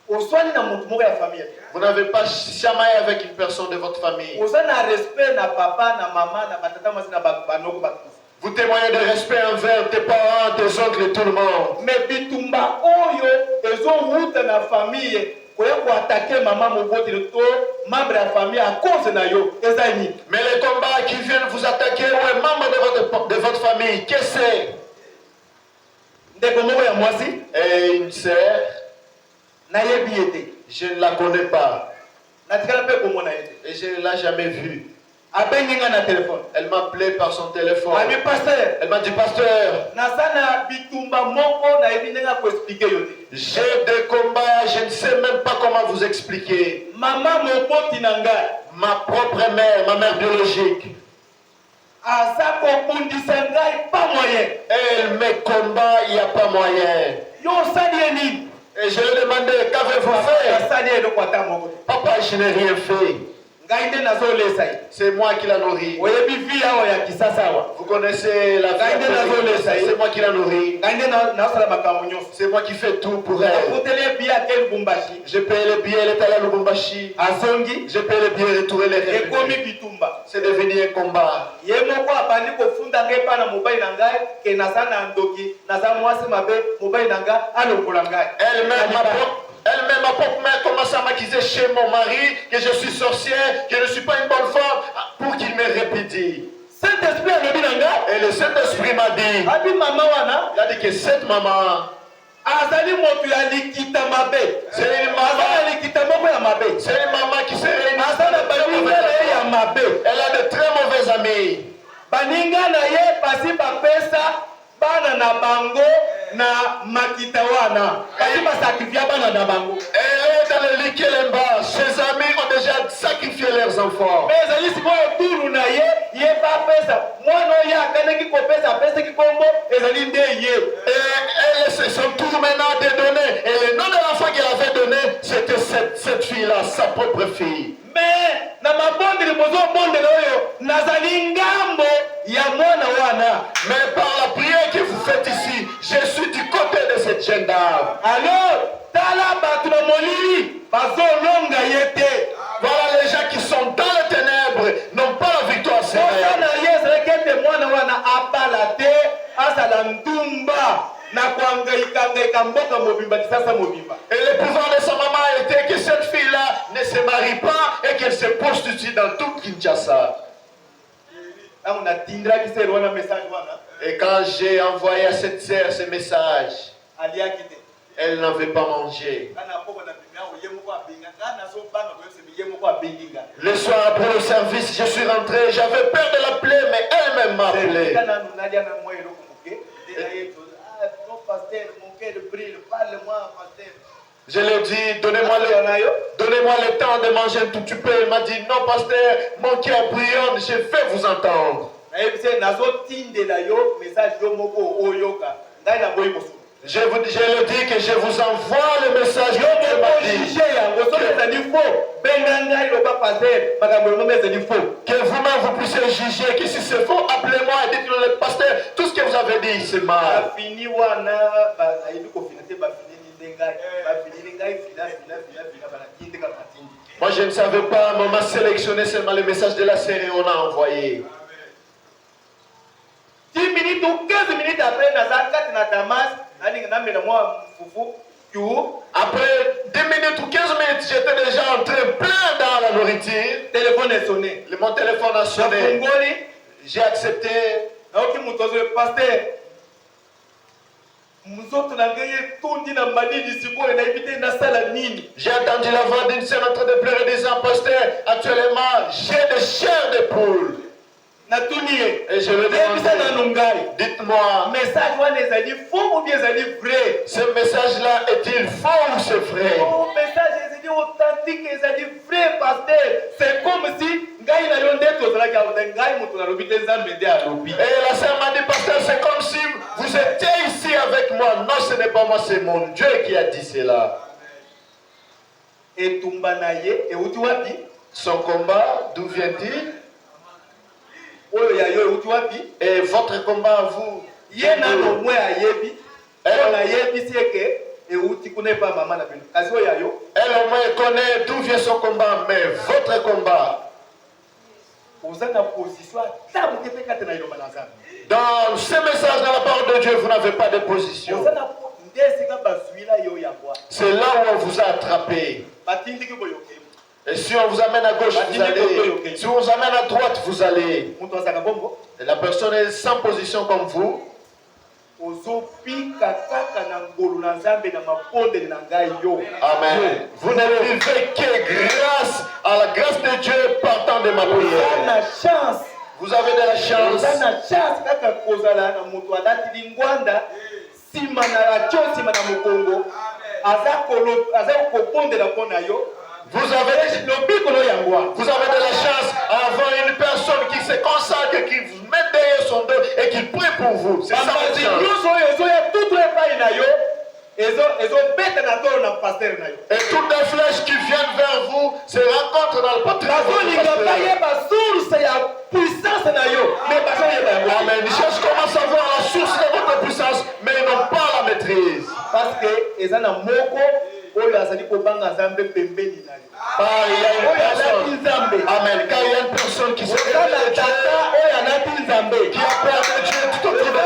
oswani na motu moko ya famille. Vous n'avez pas chamaillé avec une personne de votre famille. oza na respect na papa na mama na batata mwasi na banoko bakufa. Vous témoignez de respect envers tes parents, tes oncles et tout le monde. Mais bitumba oyo ezo wuta na famille koya ko attaquer maman moboti le to membre de la famille à cause na yo ezani. Mais les combats qui viennent vous attaquer, ouais, membres de votre famille, qu'est-ce que c'est? Ndeko moko ya mwasi Et une sœur, na yebi ete. je ne la connais pas. Natikala pe komona ete. Et je ne l'ai jamais vue. Abenginga na téléphone. Elle m'appelait par son téléphone. Ami pasteur. Elle m'a dit, pasteur, Nasana bitumba moko na yebi ndenga ko expliquer yo. j'ai des combats, je ne sais même pas comment vous expliquer. Maman moboti na ngai. Ma propre mère, ma mère biologique, Asa ko kundisa ngai pas moyen. elle me combat, il n'y a pas moyen. Yo sali eni. Et je lui ai demandé, qu'avez-vous fait? Sali eno kwa ta moko. Papa, je n'ai rien fait. Ngai nde nazo lesa ye. C'est moi qui la nourris. Oyebi vi awa ya kisasa wa. Vous connaissez la vie. C'est moi qui la nourris. Ngai nde nasala makambo nyonso. C'est moi qui fais tout pour elle. Akuteli bia ke Lubumbashi. Je paye le billet, elle est allée à Lubumbashi. Azongi. Je paye le billet, retourner les Ekomi revenus. bitumba. C'est devenu un combat. Ye moko abandi kofunda ngai pa na mobali na ngai ke naza na ndoki naza mwasi mabe mobali na ngai alongola ngai. Elle-même, ma propre mère commence à m'accuser chez mon mari que je suis sorcière, que je ne suis pas une bonne femme, pour qu'il me répétit. Saint-Esprit alobi na ngai. Et le Saint-Esprit m'a dit, Abi mama wana. il a dit que cette maman, Azali moto ya likita mabe. c'est une maman, Azali likita moko ya mabe. c'est une maman qui s'est réunie. Azala baninga na ye ya mabe. Elle a de très mauvais amis. Baninga na ye pasi bapesa bana na bango na makita wana. Kasi basakrifia bana na bango. Elle est dans le lit qu'elle aime bas. Ses amis ont déjà sacrifié leurs enfants. Mais ezali sikoyo turu na ye ye bapesa mwana oyo akanaki kopesa apesaki kombo ezali nde ye. Et elle, c'est son tour maintenant de donner. Et le nom de l'enfant qu'elle avait donné, c'était cette fille-là, sa propre fille. Mais na mabondeli bozobondela oyo nazali ngambo ya mwana wana. Mais par la prière que vous faites ici, je suis du côté de cette jeune dame. Alors tala bato na molili bazolonga ye te. Voilà les gens qui sont dans les ténèbres, n'ont pas la victoire. C'est Osa réel. na ye ezalaki ete mwana wana abala te azala ndumba na kuhangaika mboka mobimba kisasa mobimba. Et le pouvoir de sa maman était que cette fille-là ne se marie pas et qu'elle se prostitue dans tout Kinshasa. Ntango natindelaki sere wana message wana Et quand j'ai envoyé à cette sœur ce message, aliaki te. elle n'avait pas mangé. Kana poko na bimia oye moko abenga kana nazobanga koyebisa ye moko abengi nga. Le soir après le service, je suis rentré, j'avais peur de l'appeler, mais elle-même m'a appelé. Kana nunalia na moyo eloko moke. Non pasteur, mon cœur brille, parle-moi pasteur. Je lui ai dit, donnez-moi le temps de manger un tout petit peu. Il m'a dit, non pasteur, mon cœur bouillonne, je vais vous entendre. nazotindela yo message yo moko oyoka ngai na boyi kosu. Je lui ai dit que je vous envoie le message que Yo Dieu moko m'a dit. jige yango soki ezali faux benga ngai loba pasteur makambo yango ezali faux. Que vous-même vous puissiez juger que si c'est faux, appelez-moi et dites-le le pasteur, tout ce que vous avez dit, c'est mal. Bafini wana nayebi kofina te bafinini nde ngai bafinini ngai fina banatindi kaka natindi. Moi, je ne savais pas, mais on m'a sélectionné seulement le message de la série et on a envoyé. 10 minutes ou 15 minutes après naza kati na Damas nalinga namela mwa fufu tu. Après 10 minutes ou 15 minutes, j'étais déjà entré plein dans la nourriture. Téléphone est sonné. Mon téléphone a sonné. Nafungoli J'ai accepté. naoki moto azoye pasteur nzoto na ngai etondi na malili sikoyo nayebi te nasala nini. J'ai entendu la voix d'une sœur en train de pleurer disant, pasteur, actuellement, j'ai des chairs de poule. natuni ye Et je lui ai yebisa demandé, nano ngai dites-moi, message wana ezali faux ou bien ezali vrai. ce message-là est-il faux ou c'est vrai? Oh, message ezali authentique ezali vrai pasteur. C'est comme si ngai na yo nde tozalaki awa ngai moto nalobi te nzambe nde alobi. Et la sœur m'a dit, pasteur, c'est comme si vous étiez ici avec moi. Non, ce n'est pas moi, c'est mon Dieu qui a dit cela. Etumba na ye euti wapi? Son combat, d'où vient-il? Oyo ya yo euti wapi? Et votre combat à vous? Ye nano mwe ayebi oyo nayebisi eke euti kuna epa mama na bino kasi oyo ya yo. Elle au moins connaît d'où vient son combat, mais votre combat, Dans ces messages, dans la parole de Dieu, vous n'avez pas de position. C'est là où on vous a attrapé. Et si on vous amène à gauche, vous allez. Si on vous amène à droite, vous allez. Et la personne est sans position comme vous. Amen. Vous ne vivez que grâce à la grâce de Dieu partant de ma prière. Vous avez de la chance. Vous avez de la chance à avoir une personne qui se consacre, qui vous met derrière son dos et qui prie pour vous. C'est ça votre chance. Et toutes les flèches qui viennent vers vous se rencontrent dans le patrimoine. Amen. Ils cherchent comment savoir la source de votre puissance, mais ils n'ont pas la maîtrise. Parce que ils ont un moko. Car il y a une personne. Amen. Car il y a une personne qui se qui a peur de Dieu tout autour de toi.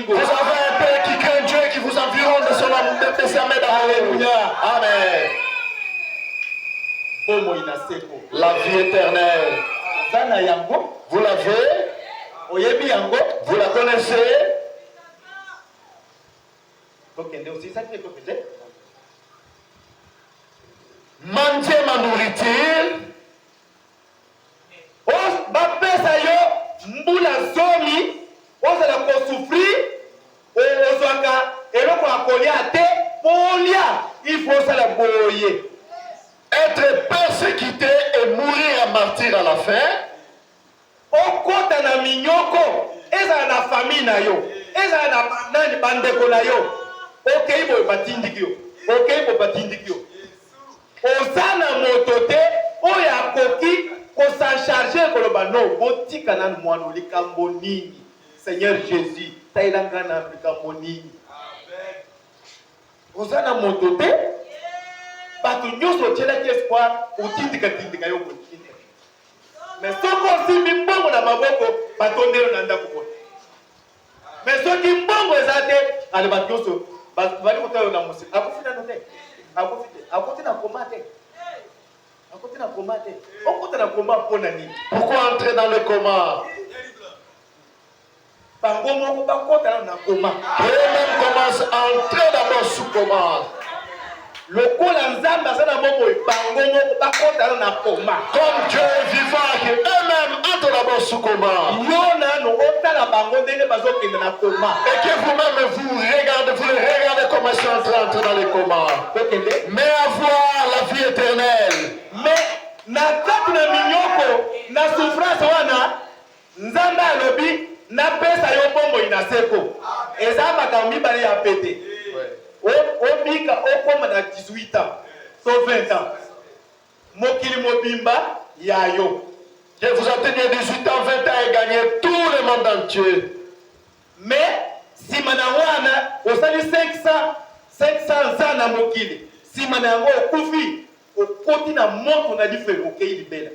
Vous avez un père qui craint Dieu et qui vous environne de son amour, de sa main d'amour. Amen. La vie éternelle. Vous l'avez? Vous la connaissez? Manger ma nourriture. Être persécuté et mourir à martyr à la fin. Osana motote oya koki ko s'en charger koloba no botika nan mwana likambo nini Seigneur Jésus tailanga na likambo nini Osana motote batu nyoso tshela ki espoir utindika tindika yo botika mais soko simbi mbongo na maboko batondelo na ndako ko mais soki mbongo ezate ale batu nyoso bali kotayo na musi akufina note Pourquoi entrer dans le coma? Eux-mêmes commencent à entrer d'abord sous coma. Comme Dieu est vivant, eux-mêmes entrent d'abord sous coma. Et que vous-même vous regardez comment ils sont entrés dans le coma. Mais avoir la vie éternelle. Mais na kati na minyoko na souffrance wana nzambe alobi na pesa yo bombo inaseko eza makambi bale ya pete obika okoma na 18 ans so 20 ans mokili mobimba yayo Que vous atteignez 18 ans, 20 ans et gagnez tout le monde entier. Mais si manawana osali 500 ans na mokili si manango okufi okoti na moto na difelo okei libela